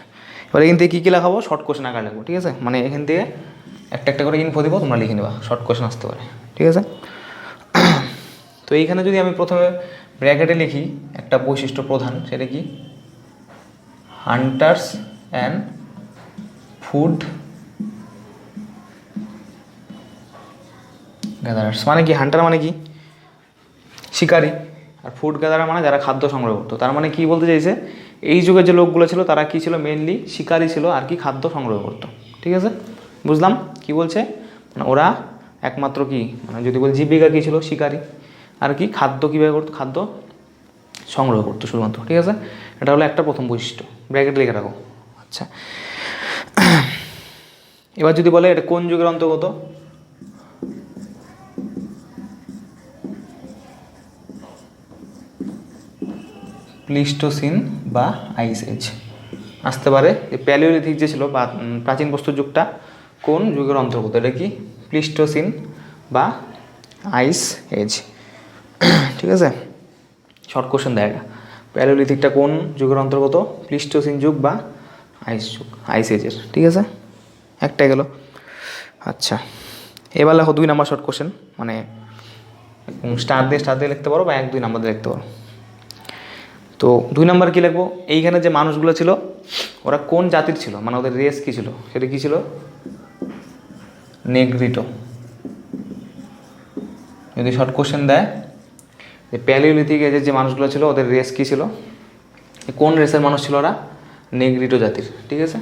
এবার এখান থেকে কী কী লেখাবো, শর্ট কোশ্চেন আকার লিখবো, ঠিক আছে। মানে এখান থেকে একটা একটা করে ইনফো দিব, তোমরা লিখে নেবা, শর্ট কোশ্চেন আসতে পারে, ঠিক আছে। তো এইখানে যদি আমি প্রথমে ব্র্যাকেটে লিখি একটা বৈশিষ্ট্য প্রধান, সেটা কি হান্টার্স অ্যান্ড ফুড গ্যাদারার্স, মানে কি হান্টার মানে কি শিকারি, আর ফুড গ্যাদারার মানে যারা খাদ্য সংগ্রহ করতো। তার মানে কি বলতে চাইছে, এই যুগের যে লোকগুলো ছিল তারা কি ছিল, মেনলি শিকারি ছিল, আর কি খাদ্য সংগ্রহ করতো, ঠিক আছে। বুঝলাম কি বলছে, মানে ওরা একমাত্র কি, মানে যদি বলি জীবিকা কী ছিল, শিকারি, আর কি খাদ্য কীভাবে করতো, খাদ্য সংগ্রহ করতো শুধুমাত্র, ঠিক আছে। এটা হলো একটা প্রথম বৈশিষ্ট্য, ব্র্যাকেটে লিখে রাখো। আচ্ছা, এবার যদি বলে এটা কোন যুগের অন্তর্গত, প্লিস্টোসিন বা আইস এজ আসতে পারে। প্যালিওলিথিক যে ছিল বা প্রাচীন প্রস্তর যুগটা কোন যুগের অন্তর্গত, এটা কি প্লিস্টোসিন বা আইস এজ, ঠিক আছে। শর্ট কোশ্চেন দেয় এটা, প্যালিওলিথিকটা কোন যুগের অন্তর্গত, প্লিস্টোসিন যুগ বা আইস যুগ, আইস এজের, ঠিক আছে। একটাই গেল। আচ্ছা, এবার লেখো 2 নাম্বার শর্ট কোশ্চেন, মানে স্টার দিয়ে লিখতে পারো বা 1-2 নাম্বার দিয়ে লিখতে পারো। তো 2 নাম্বার কী লিখবো, এইখানে যে মানুষগুলো ছিল ওরা কোন জাতির ছিল, মানে ওদের রেস কী ছিল, সেটা কী ছিল, নেগ্রিটো। যদি শর্ট কোশ্চেন দেয় যে প্যালিওলিথিক এজের যে মানুষগুলো ছিল ওদের রেস কী ছিল, কোন রেসের মানুষ ছিল ওরা, নেগ্রিটো জাতির, ঠিক আছে।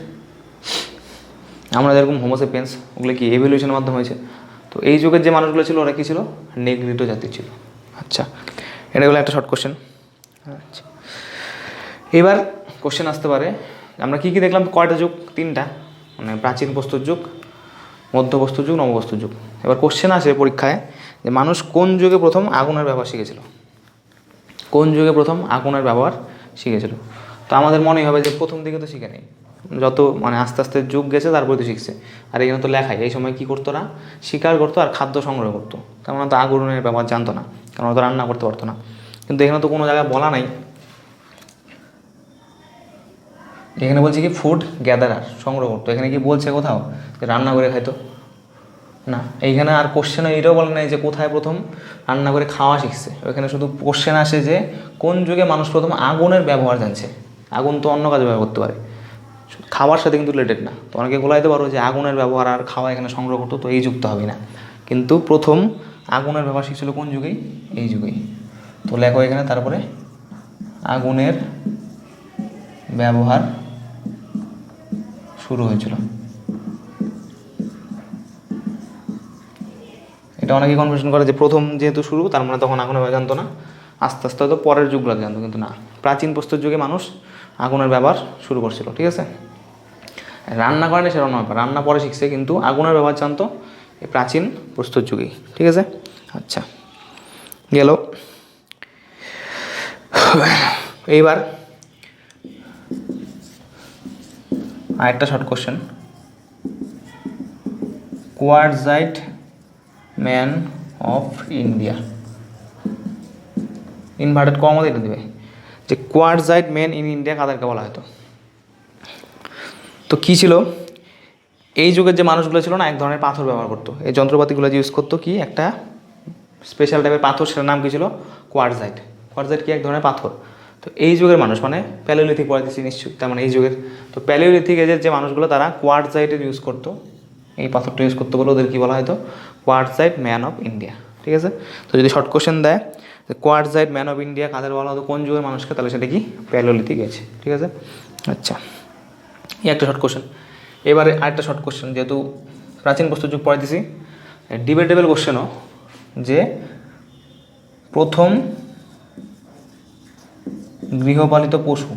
আমরা যেরকম হোমোসেপিয়েন্স, ওগুলো কি এভলিউশনের মাধ্যমে হয়েছে, তো এই যুগের যে মানুষগুলো ছিল ওরা কী ছিল, নেগ্রিটো জাতির ছিল। আচ্ছা, এটা হলো একটা শর্ট কোশ্চেন। আচ্ছা, এবার কোশ্চেন আসতে পারে, আমরা কী কী দেখলাম, কয়টা যুগ, 3টা, মানে প্রাচীন প্রস্তর যুগ, মধ্যপ্রস্তর যুগ, নবপ্রস্তর যুগ। এবার কোশ্চেন আসে পরীক্ষায় যে মানুষ কোন যুগে প্রথম আগুনের ব্যবহার শিখেছিল, কোন যুগে প্রথম আগুনের ব্যবহার শিখেছিল। তো আমাদের মনেই হবে যে প্রথম দিকে তো শিখে নেই, যত মানে আস্তে আস্তে যুগ গেছে তারপরে তো শিখছে। আর এখানে তো লেখাই, এই সময় কী করতো না, শিকার করতো আর খাদ্য সংগ্রহ করতো, তার মানে তো আগুনের ব্যবহার জানতো না, কারণ ওরা তো রান্না করতে পারতো না। কিন্তু এখানে তো কোনো জায়গায় বলা নাই, এখানে বলছে কি ফুড গ্যাদারার, সংগ্রহ করতো। এখানে কি বলছে কোথাও যে রান্না করে খাইতো না। এইখানে আর কোশ্চেনে এটাও বলে নাই যে কোথায় প্রথম রান্না করে খাওয়া শিখছে, ওইখানে শুধু কোশ্চেন আসে যে কোন যুগে মানুষ প্রথম আগুনের ব্যবহার জানছে। আগুন তো অন্য কাজে ব্যবহার করতে পারে, খাওয়ার সাথে কিন্তু রিলেটেড না। তো অনেকে বলাইতে পারো যে আগুনের ব্যবহার আর খাওয়া এখানে সংগ্রহ করতো, তো এই যুক্ত হবে না। কিন্তু প্রথম আগুনের ব্যবহার শিখছিল কোন যুগেই, এই যুগেই। তো লেখো এখানে তারপরে আগুনের ব্যবহার শুরু হয়েছিল। এটা অনেকেই কনফিউশন করে যে প্রথম যেহেতু শুরু তার মানে তখন আগুনের ব্যবহার জানতো না, আস্তে আস্তে হয়তো পরের যুগগুলো জানতো, কিন্তু না, প্রাচীন প্রস্তর যুগে মানুষ আগুনের ব্যবহার শুরু করছিল, ঠিক আছে। রান্না করেনি সেটা অন্য ব্যাপার, রান্না পরে শিখছে, কিন্তু আগুনের ব্যবহার জানতো এই প্রাচীন প্রস্তর যুগেই, ঠিক আছে। আচ্ছা, গেল। এইবার আরেকটা short question, quartzite man of India, inverted comma এটা দেবে যে কোয়ার্টজাইট ম্যান ইন ইন্ডিয়া কাদেরকে বলা হতো। তো কী ছিল, এই যুগের যে মানুষগুলো ছিল না, এক ধরনের পাথর ব্যবহার করতো। এই যন্ত্রপাতিগুলো যে ইউজ করতো কি একটা স্পেশাল টাইপের পাথর, সেটার নাম কী ছিল? কোয়ার্টজাইট। কোয়ার্টজাইট কি এক ধরনের পাথর। তো এই যুগের মানুষ মানে প্যালিওলিথিক পড়াইতেছি নিশ্চয়ই, তার মানে এই যুগের। তো প্যালিওলিথিক এজের যে মানুষগুলো তারা কোয়ার্টজাইটের ইউজ করতো, এই পাথরটা ইউজ করতে বলে ওদের কী বলা হয়তো? Quartzite man of India. ঠিক আছে। তো যদি শর্ট কোশ্চেন দেয় কোয়ার্টজাইট ম্যান অফ ইন্ডিয়া কাদের বলা হতো, কোন যুগের মানুষকে, তাহলে সেটা কি? Palaeolithic age. ঠিক আছে। আচ্ছা, এই একটা শর্ট কোশ্চেন। এবারে আরেকটা শর্ট কোশ্চেন, যেহেতু প্রাচীন প্রস্তর যুগ পড়াইতেছি, ডিবেটেবল কোশ্চেনও, যে প্রথম গৃহপালিত পশু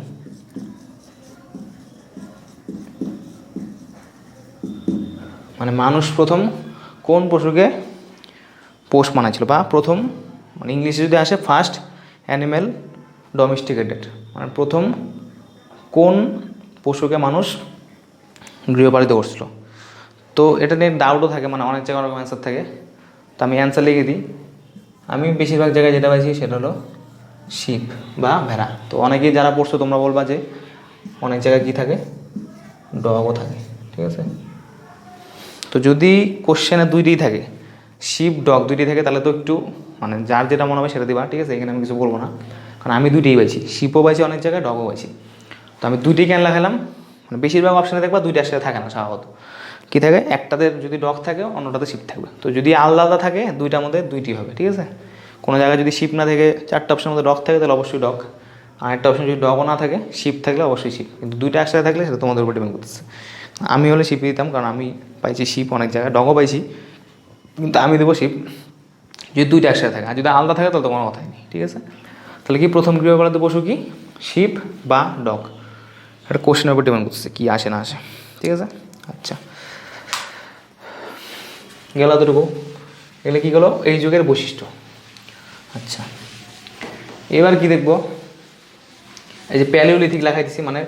মানে মানুষ প্রথম কোন পশুকে পোষ মানাচ্ছিল, বা প্রথম মানে ইংলিশে যদি আসে ফার্স্ট অ্যানিম্যাল ডোমেস্টিকেটেড, মানে প্রথম কোন পশুকে মানুষ গৃহপালিত করছিল। তো এটা নিয়ে ডাউটও থাকে, মানে অনেক জায়গায় অনেক অ্যান্সার থাকে। তো আমি অ্যান্সার লিখে দিই। আমি বেশিরভাগ জায়গায় যেটা পাইছি সেটা হলো শিপ বা ভেড়া। তো অনেকেই যারা পড়ছো তোমরা বলবা যে অনেক জায়গায় কী থাকে? ডগও থাকে। ঠিক আছে। তো যদি কোশ্চেনে দুইটাই থাকে, শিপ ডগ দুইটাই থাকে, তাহলে তো একটু মানে যার যেটা মনে হবে সেটা দিবা। ঠিক আছে, এখানে আমি কিছু বলবো না, কারণ আমি দুইটাই পাইছি, শিপও পাইছি অনেক জায়গায়, ডগও পাইছি। তো আমি দুইটাই কেন লাগালাম? মানে বেশিরভাগ অপশানে দেখবা দুইটা একসাথে থাকে না স্বভাবত। কী থাকে? একটাতে যদি ডগ থাকে অন্যটাতে শিপ থাকবে। তো যদি আলাদা আলাদা থাকে দুইটার মধ্যে দুইটি হবে। ঠিক আছে। কোনো জায়গায় যদি শিপ না থাকে, চারটা অপশনের মধ্যে ডগ থাকে, তাহলে অবশ্যই ডগ। আর একটা অপশন যদি ডগও না থাকে, শিপ থাকলে অবশ্যই শিপ। কিন্তু দুইটা একসাথে থাকলে সেটা তোমাদের উপর ডিপেন্ড করতেছে। আমি হলে শিপই দিতাম, কারণ আমি পাইছি শিপ অনেক জায়গায়, ডগও পাইছি, কিন্তু আমি দেবো শিপ যদি দুইটা একসাথে থাকে। আর যদি আলাদা থাকে তাহলে তো কোনো কথাই নেই। ঠিক আছে। তাহলে কি প্রথম গৃহপালিত পশু কি? শিপ বা ডগ। একটা কোশ্চেনের উপর ডিপেন্ড করতেছে কী আসে না আসে। ঠিক আছে। আচ্ছা, গেল এতটুকু। এগুলো কী গেলো? এই যুগের বৈশিষ্ট্য। আচ্ছা, এবার কি দেখব? এই যে প্যালিওলিথিক লেখাই দিছি, মানে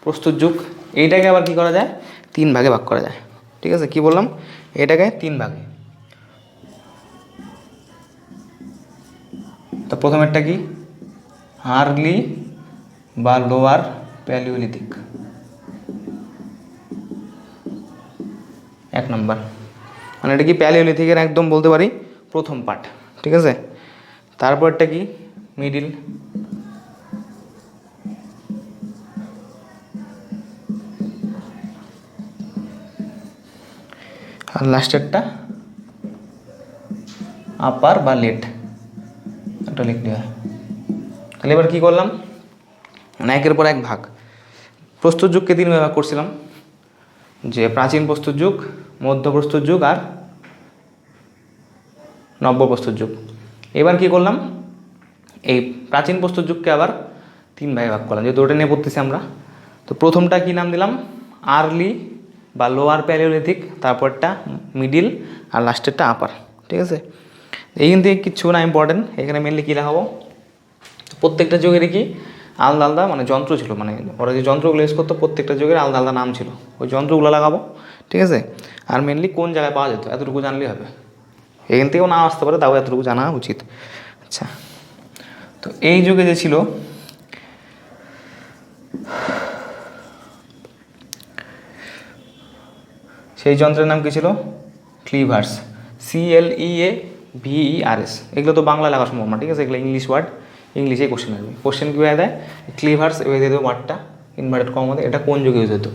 প্রস্তুত যুগ, এইটাকে আবার কি করা যায়? 3 ভাগে ভাগ করা যায়। ঠিক আছে। কি বললাম? এটাকে 3 ভাগে। তো প্রথমেরটা কি? আর্লি বা লোয়ার প্যালিওলিথিক, 1 নম্বর। মানে এটা কি প্যালিওলিথিকের একদম বলতে পারি প্রথম পার্ট। ঠিক আছে। তারপরটা কি? মিডিল। আর লাস্টেরটা আপার বা লেট, একটা লিখতে হয়। তাহলে এবার কী করলাম? মানে একের পর এক ভাগ। প্রস্তর যুগকে 3 ভাগ করছিলাম, যে প্রাচীন প্রস্তর যুগ, মধ্য প্রস্তর যুগ আর নব্য প্রস্তর যুগ। এবার কি করলাম? এই প্রাচীন প্রস্তর যুগকে আবার 3 ভাগে ভাগ করলাম, যেহেতু ওটা নিয়ে পড়তেছি আমরা। তো প্রথমটা কি নাম দিলাম? আর্লি বা লোয়ার প্যালিওলিথিক, তারপরটা মিডিল, আর লাস্টেরটা আপার। ঠিক আছে। এইখান থেকে কিচ্ছু না ইম্পর্টেন্ট, এখানে মেনলি কী লাগাবো? প্রত্যেকটা যুগেরই কি আলাদা আলাদা মানে যন্ত্র ছিল, মানে ওরা যে যন্ত্রগুলো ইউজ করতো প্রত্যেকটা যুগের আলাদা আলাদা নাম ছিল, ওই যন্ত্রগুলো লাগাবো। ঠিক আছে। আর মেনলি কোন জায়গায় পাওয়া যেত এতটুকু জানলেই হবে। এখান থেকেও না আসতে পারে, তাও এতটুকু জানা উচিত। আচ্ছা, তো এই যুগে যে ছিল, সেই যন্ত্রের নাম কী ছিল? ক্লিভার্স। CLEAVERS। এগুলো তো বাংলা লেখা সম্ভব না। ঠিক আছে। এগুলো ইংলিশ ওয়ার্ড, ইংলিশে কোশ্চেন আসবে। কোশ্চেন কীভাবে দেয়? ক্লিভার্স এভাবে দিয়ে দেবো ওয়ার্ডটা ইনভার্টেড কমার মধ্যে। এটা কোন যুগে ইউজ হতো?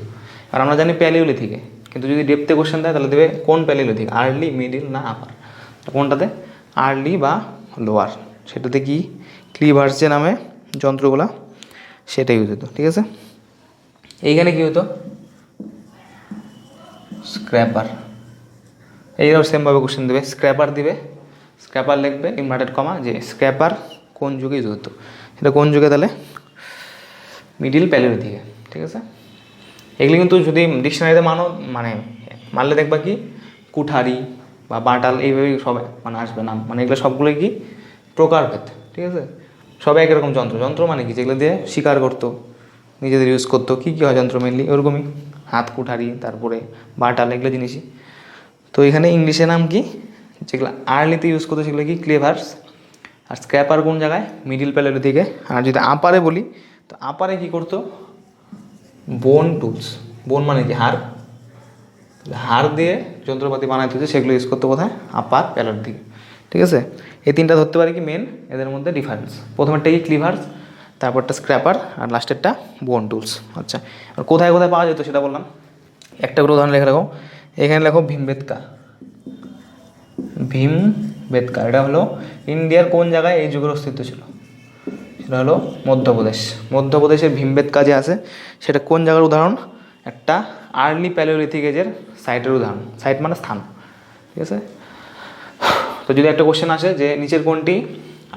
আর আমরা জানি প্যালিওলিথিকে, কিন্তু যদি ডেপথে কোশ্চেন দেয় তাহলে দেবে কোন প্যালিওলিথিক, আর্লি, মিডিল না আপার। কোনটাতে? আর্লি বা লোয়ার। সেটাতে কি ক্লিভার্স যে নামে যন্ত্রগুলা সেটা ইউজ হতো। ঠিক আছে। এইখানে কী হতো? স্ক্র্যাপার। এইরকম সেমভাবে কোশ্চেন দেবে, স্ক্র্যাপার দিবে, স্ক্র্যাপার লিখবে ইনভার্টেড কমা, যে স্ক্র্যাপার কোন যুগে ইউজ হতো। এটা কোন যুগে? তাহলে মিডিল প্যালিওলিথিকে। ঠিক আছে। এগুলি কিন্তু যদি ডিকশনারিতে মানে মানলে দেখবা কি কুঠারি বা বাটাল এইভাবেই সব মানে আসবে নাম, মানে এগুলো সবগুলোই কি প্রকারভেদ। ঠিক আছে। সব একরকম যন্ত্র। যন্ত্র মানে কি? যেগুলো দিয়ে শিকার করতো, নিজেদের ইউজ করতো। কী কী হয় যন্ত্র মেনলি? ওরকমই হাত কুঠারি, তারপরে বাটাল, এগুলো জিনিসই। তো এখানে ইংলিশে নাম কি যেগুলো আর্লিতে ইউজ করতো সেগুলো কি? ক্লিভার্স। আর স্ক্র্যাপার কোন জায়গায়? মিডিল প্যালিওলিথিকে। আর যদি আপারে বলি, তো আপারে কী করতো? বোন টুলস। বোন মানে কি? হাড়। হাড় দিয়ে যন্ত্রপাতি বানাইতে হচ্ছে, সেগুলো ইউজ করতে কোথায়? আপার প্যালোলিথিক। ঠিক আছে, এই তিনটা ধরতে পারি কি মেন, এদের মধ্যে ডিফারেন্স। প্রথমেরটা কি ক্লিভার্স, তারপরটা স্ক্র্যাপার, আর লাস্টেরটা বোন টুলস। আচ্ছা, আর কোথায় কোথায় পাওয়া যেত সেটা বললাম। একটা করে উদাহরণ লিখে রাখো, এখানে লেখো ভীমবেটকা। ভীমবেটকা এটা হলো ইন্ডিয়ার কোন জায়গায় এই যুগের অস্তিত্ব ছিল? সেটা হলো মধ্যপ্রদেশ। মধ্যপ্রদেশের ভীমবেটকা যে আছে সেটা কোন জায়গার উদাহরণ? একটা আর্লি প্যালিওলিথিক এজের সাইটের উদাহরণ। সাইট মানে স্থান। ঠিক আছে, তো যদি একটা কোশ্চেন আসে যে নিচের কোনটি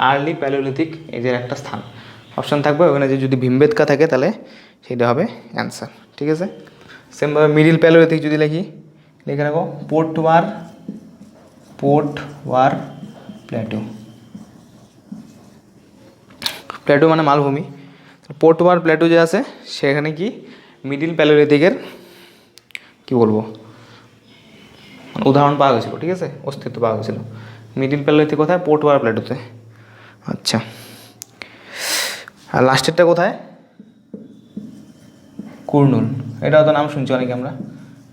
আর্লি প্যালিওলিথিক এজের একটা স্থান, অপশান থাকবে ওখানে যে যদি ভীমবেটকা থাকে তাহলে সেটা হবে অ্যান্সার। ঠিক আছে, সেমভাবে মিডিল প্যালিওলিথিক যদি লিখি, লিখে রাখো পোর্ট ওয়ার প্ল্যাটো। প্ল্যাটো মানে মালভূমি। পোর্ট ওয়ার প্ল্যাটো যে আছে সেখানে কি মিডিল প্যালিওলিথিকের কী বলবো উদাহরণ পাওয়া গেছিলো। ঠিক আছে, অস্তিত্ব পাওয়া গেছিলো। মিডিল প্যালিওলিথিক কোথায়? পোর্ট ওয়ার প্ল্যাটোতে। আচ্ছা, আর লাস্টেরটা কোথায়? কুর্নুল। এটাও তো নাম শুনছি অনেকে আমরা।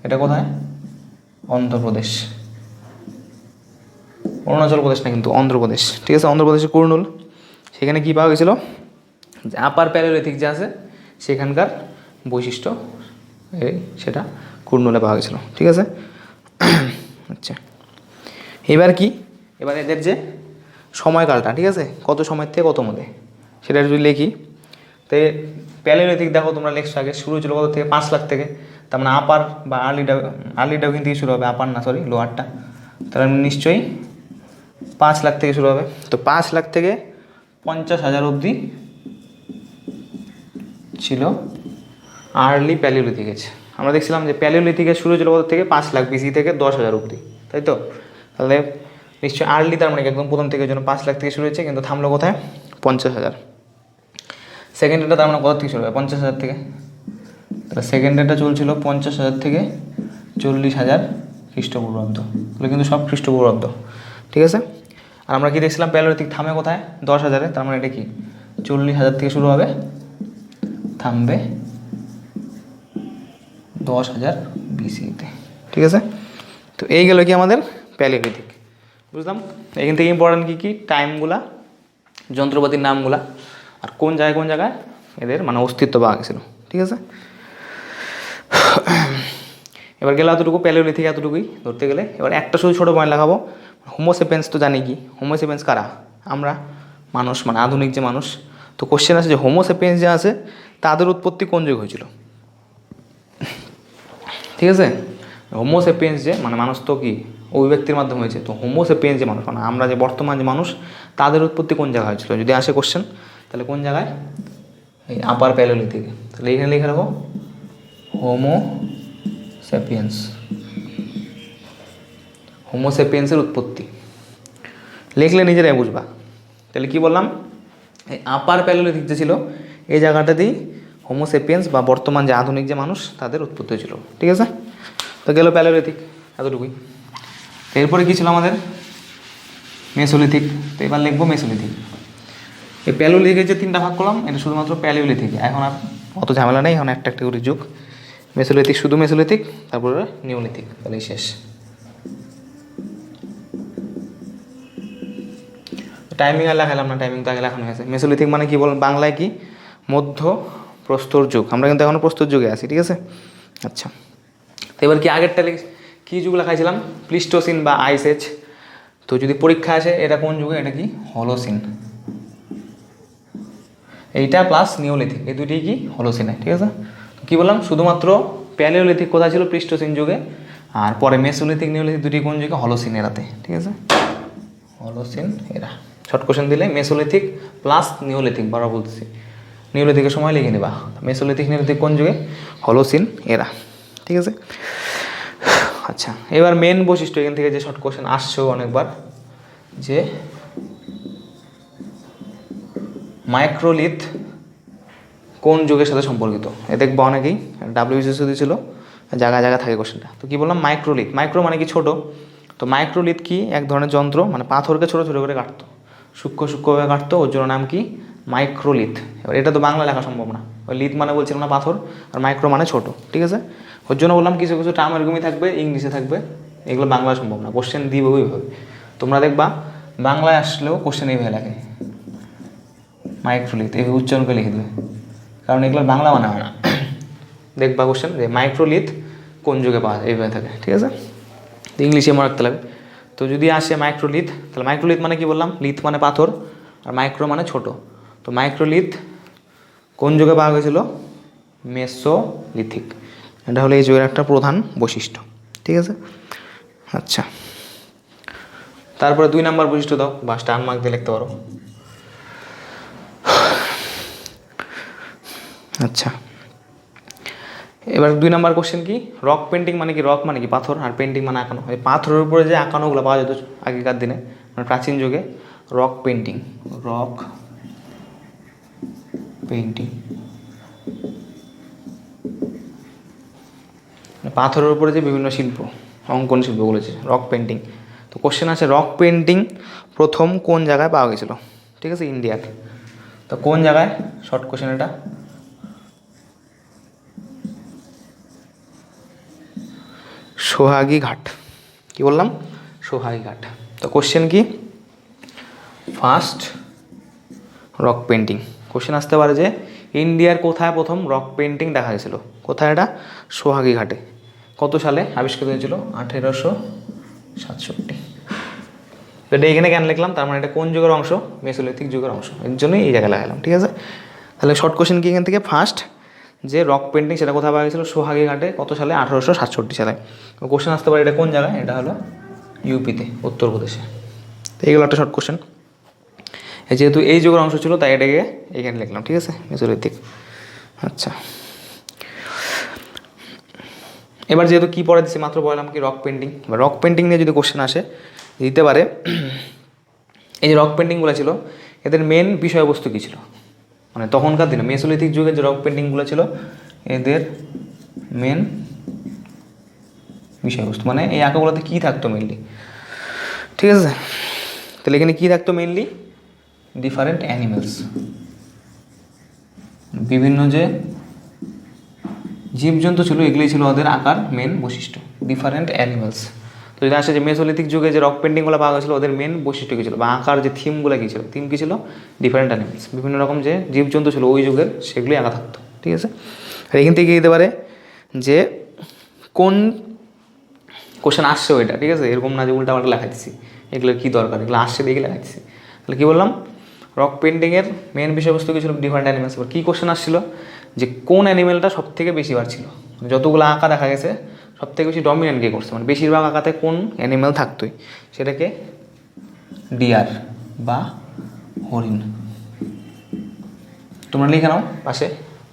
এটা কোথায়? অন্ধ্রপ্রদেশ। অরুণাচল প্রদেশ না কিন্তু, অন্ধ্রপ্রদেশ। ঠিক আছে, অন্ধ্রপ্রদেশের কুর্নুল। সেখানে কী পাওয়া গেছিলো? যে আপার প্যালিওলিথিক যে আছে সেখানকার বৈশিষ্ট্য সেটা কুর্নুলে পাওয়া গেছিলো। ঠিক আছে, আচ্ছা এবার কি, এবার এদের যে সময়কালটা, ঠিক আছে, কত সময় থেকে কত মধ্যে সেটা যদি লিখি, তো প্যালিওলিথিক দেখো তোমরা লেখছো আগে শুরু হয়েছিল কত থেকে? 5 লাখ থেকে। তার মানে আপার বা আর্লি ডাউকিং থেকে শুরু হবে, আপার না সরি লোয়ারটা। তাহলে নিশ্চয়ই 5 লাখ থেকে শুরু হবে। তো 5 লাখ থেকে 50,000 অবধি ছিল আর্লি প্যালিওলিথিক এজ। আমরা দেখছিলাম যে প্যালিওলিথিকের শুরু ছিল কত থেকে? 5 লাখ বিসি থেকে 10,000 অবধি, তাই তো? তাহলে নিশ্চয়ই আর্লি, তার মানে একদম প্রথম থেকে জন্য 5 লাখ থেকে শুরু হয়েছে, কিন্তু থামলো কোথায়? 50,000। সেকেন্ডেরটা তার মানে কত থেকে শুরু হবে? 50,000 থেকে। তাহলে সেকেন্ডেরটা চলছিল 50,000 থেকে 40,000 খ্রিস্টপূর্বাব্দ। তাহলে কিন্তু সব খ্রিস্টপূর্বাব্দ। ঠিক আছে, আর আমরা কি দেখছিলাম প্যালিওলিথিক থামে কোথায়? 10,000-এ। তার মানে এটা কি 40,000 থেকে শুরু হবে, থামবে 10,000 বিসিতে। ঠিক আছে, তো এই গেল কি আমাদের প্যালিওলিথিক। বুঝলাম এখান থেকে ইম্পর্টেন্ট কী কী টাইমগুলা, যন্ত্রপাতির নামগুলা, আর কোন জায়গায় এদের মানে অস্তিত্ব পাওয়া গেছিলো। ঠিক আছে, এবার গেলে এতটুকু প্যালিওলিথিক, এতটুকুই ধরতে গেলে। এবার একটা শুধু ছোটো পয়েন্ট লাগাবো, হোমোসেপিয়েন্স তো জানি কি, হোমোসেপিয়েন্স কারা? আমরা মানুষ, মানে আধুনিক যে মানুষ। তো কোশ্চেন আছে যে হোমোসেপিয়েন্স যে আছে তাদের উৎপত্তি কোন যুগ হয়েছিল? ঠিক আছে, হোমোসেপিয়েন্স যে মানে মানুষ তো কি অভিব্যক্তির মাধ্যমে হয়েছে, তো হোমোসেপিয়েন্স যে মানুষ মানে আমরা যে বর্তমান যে মানুষ তাদের উৎপত্তি কোন জায়গায় হয়েছিল যদি আসে কোশ্চেন, তাহলে কোন জায়গায়? এই আপার প্যালিওলিথিকে। তাহলে এখানে লিখে রাখো হোমোসেপিয়েন্স। হোমোসেপিয়েন্সের উৎপত্তি লিখলে নিজেরাই বুঝবা। তাহলে কি বললাম? এই আপার প্যালিওলিথিক যে ছিল এই জায়গাটাতেই হোমোসেপিয়েন্স বা বর্তমান যে আধুনিক যে মানুষ তাদের উৎপত্তি হয়েছিল। ঠিক আছে, তো গেল প্যালিওলিথিক, এতটুকুই। এরপরে কী ছিল আমাদের? মেসোলিথিক। তো এবার লিখবো মেসোলিথিক। এই প্যালিওলিথিকের যে 3টা ভাগ করলাম এটা শুধুমাত্র প্যালিওলিথিক, এখন আর অত ঝামেলা নেই, এখন একটা করে যুগ। মেসোলিথিক শুধু মেসোলিথিক, তারপরে নিওলিথিক, তাহলে শেষ। টাইমিং আর লেখালাম না, টাইমিং তো আগে লেখানো হয়েছে। মেসোলিথিক মানে কি বলেন বাংলায়? কি মধ্য প্রস্তর যুগ। আমরা কিন্তু এখনও প্রস্তর যুগে আছি। ঠিক আছে, আচ্ছা তো এবার কি আগেরটা কী যুগ লেখাইছিলাম? প্লিস্টোসিন বা আইস এজ। তো যদি পরীক্ষা আসে এটা কোন যুগে, এটা কি হলোসিন। এইটা প্লাস নিওলিথিক, এই দুটি কি হলোসিনে। ঠিক আছে, কী বললাম? শুধুমাত্র প্যালিওলিথিক কোথায় ছিল? প্লিস্টোসিন যুগে। আর পরে মেসোলিথিক নিওলিথিক দুটি কোন যুগে? হলোসিন এরাতে। ঠিক আছে, হলোসিন এরা। শর্ট কোশ্চেন দিলে মেসোলিথিক প্লাস নিওলিথিক, বারবার বলতেছি নিওলিথিকের সময় লিখে নেবা। মেসোলিথিক নিওলিথিক কোন যুগে? হলোসিন এরা। ঠিক আছে, আচ্ছা এবার মেন বৈশিষ্ট্য এখান থেকে যে শর্ট কোশ্চেন আসছেও অনেকবার, যে মাইক্রোলিথ কোন যুগের সাথে সম্পর্কিত। এ দেখবো অনেকেই WBCS ছিল, জায়গায় জায়গায় থাকে কোশ্চেনটা। তো কী বললাম? মাইক্রোলিথ। মাইক্রো মানে কি ছোটো, তো মাইক্রোলিথ কি এক ধরনের যন্ত্র, মানে পাথরকে ছোটো ছোটো করে কাটতো, সূক্ষ্মভাবে কাটতো, ওর জন্য নাম কি মাইক্রোলিথ। এবার এটা তো বাংলা লেখা সম্ভব না, ওই লিথ মানে বলছিলাম না পাথর, আর মাইক্রো মানে ছোটো, ঠিক আছে। ওর জন্য বললাম কিছু কিছু টার্ম এরকমই থাকবে, ইংলিশে থাকবে, এগুলো বাংলায় সম্ভব না, কোশ্চেন দিবে ওইভাবে। তোমরা দেখবা বাংলায় আসলেও কোশ্চেন এইভাবে লাগে, মাইক্রোলিথ এইভাবে উচ্চারণ করে লিখে দেবে, কারণ এগুলো বাংলা মানে হয় না। দেখবা কোশ্চেন যে মাইক্রোলিথ কোন যুগে পাওয়া যায়, এইভাবে থাকে, ঠিক আছে। তো ইংলিশে মনে রাখতে লাগবে। তো যদি আসে মাইক্রোলিথ, তাহলে মাইক্রোলিথ মানে কি বললাম, লিথ মানে পাথর আর মাইক্রো মানে ছোট। তো মাইক্রোলিথ কোন যুগে পাওয়া গেছিলো, মেসোলিথিক। এটা হলো এই যুগের একটা প্রধান বৈশিষ্ট্য, ঠিক আছে। আচ্ছা, তারপরে 2 নম্বর বৈশিষ্ট্য দাও, বা স্টার মার্ক দিয়ে লিখতে পারো। আচ্ছা, এবার 2 নম্বর কোশ্চেন কি, রক পেন্টিং মানে কি, রক মানে কি পাথর, আর পেন্টিং মানে আঁকানো। এই পাথরের উপরে যে আঁকানোগুলো পাওয়া যেত আগেকার দিনে, মানে প্রাচীন যুগে, রক পেন্টিং, রক পেন্টিং, পাথরের উপরে যে বিভিন্ন শিল্প, অঙ্কন শিল্পগুলো আছে, রক পেন্টিং। তো কোশ্চেন আছে রক পেন্টিং প্রথম কোন জায়গায় পাওয়া গেছিলো, ঠিক আছে, ইন্ডিয়ার। তো কোন জায়গায়, শর্ট কোশ্চেন এটা, সোহাগী ঘাট। কি বললাম, সোহাগী ঘাট। তো কোশ্চেন কি, ফার্স্ট রক পেন্টিং। কোশ্চেন আসতে পারে যে ইন্ডিয়ার কোথায় প্রথম রক পেন্টিং দেখা গেছিলো, কোথায়, এটা সোহাগী ঘাটে। কত সালে আবিষ্কৃত হয়েছিল, 1867। এটা এখানে কেন লিখলাম, তার মানে এটা কোন যুগের অংশ, মেসোলিথিক যুগের অংশ, এর জন্যই এই জায়গায় লাগালাম, ঠিক আছে। তাহলে শর্ট কোশ্চেন কি এখান থেকে, ফার্স্ট যে রক পেন্টিং সেটা কোথায় পাওয়া গেছিলো, সোহাগী ঘাটে, কত সালে, 1867 সালে। কোশ্চেন আসতে পারে এটা কোন জায়গায়, এটা হলো ইউপিতে, উত্তরপ্রদেশে। তো এইগুলো একটা শর্ট কোশ্চেন। যেহেতু এই যুগের অংশ ছিল তাই এটাকে এখানে লিখলাম, ঠিক আছে, মেসোলিথিক। আচ্ছা, এবার যেহেতু কী পড়ে দিচ্ছি, মাত্র বললাম কি রক পেন্টিং, বা রক পেন্টিং নিয়ে যদি কোশ্চেন আসে দিতে পারে, এই যে রক পেন্টিংগুলো ছিল এদের মেন বিষয়বস্তু কী ছিল, মানে তখনকার দিনে মেসোলিথিক যুগে যে রক পেন্টিংগুলো ছিল এদের মেন বিষয়বস্তু, মানে এই আঁকাগুলোতে কী থাকতো মেনলি, ঠিক আছে। তাহলে এখানে কী থাকতো মেনলি, ডিফারেন্ট অ্যানিমেলস, বিভিন্ন যে জীবজন্তু ছিল এগুলোই ছিল ওদের আঁকার মেন বৈশিষ্ট্য, ডিফারেন্ট অ্যানিমেলস। তো যদি আসে যে মেসোলিথিক যুগে যে রক পেন্টিংগুলো পাওয়া গেছিলো ওদের মেন বৈশিষ্ট্য কী ছিল, বা আঁকার যে থিমগুলো কী ছিল, থিম কী ছিল, ডিফারেন্ট অ্যানিমেলস, বিভিন্ন রকম যে জীবজন্তু ছিল ওই যুগের সেগুলোই আঁকা থাকতো, ঠিক আছে। আর এখান থেকে দিতে পারে যে কোন কোশ্চেন আসছে ওইটা, ঠিক আছে, এরকম না যে উল্টা পাল্টা লেখা দিচ্ছি, এগুলোর কী দরকার, এগুলো আসছে দেখে লেখা দিচ্ছি। তাহলে কী বললাম, রক পেন্টিংয়ের মেন বিষয়বস্তু কী ছিল, ডিফারেন্ট অ্যানিমেলস। এবার কী কোশ্চেন আসছিল যে কোন অ্যানিমেলটা সব থেকে বেশিবার ছিল, যতগুলো আঁকা দেখা গেছে সব থেকে বেশি ডমিনেন্ট কে করছে, মানে বেশিরভাগ আঁকাতে কোন অ্যানিমেল থাকতোই, সেটাকে ডিয়ার বা হরিণ। তোমরা লিখে নাও পাশে,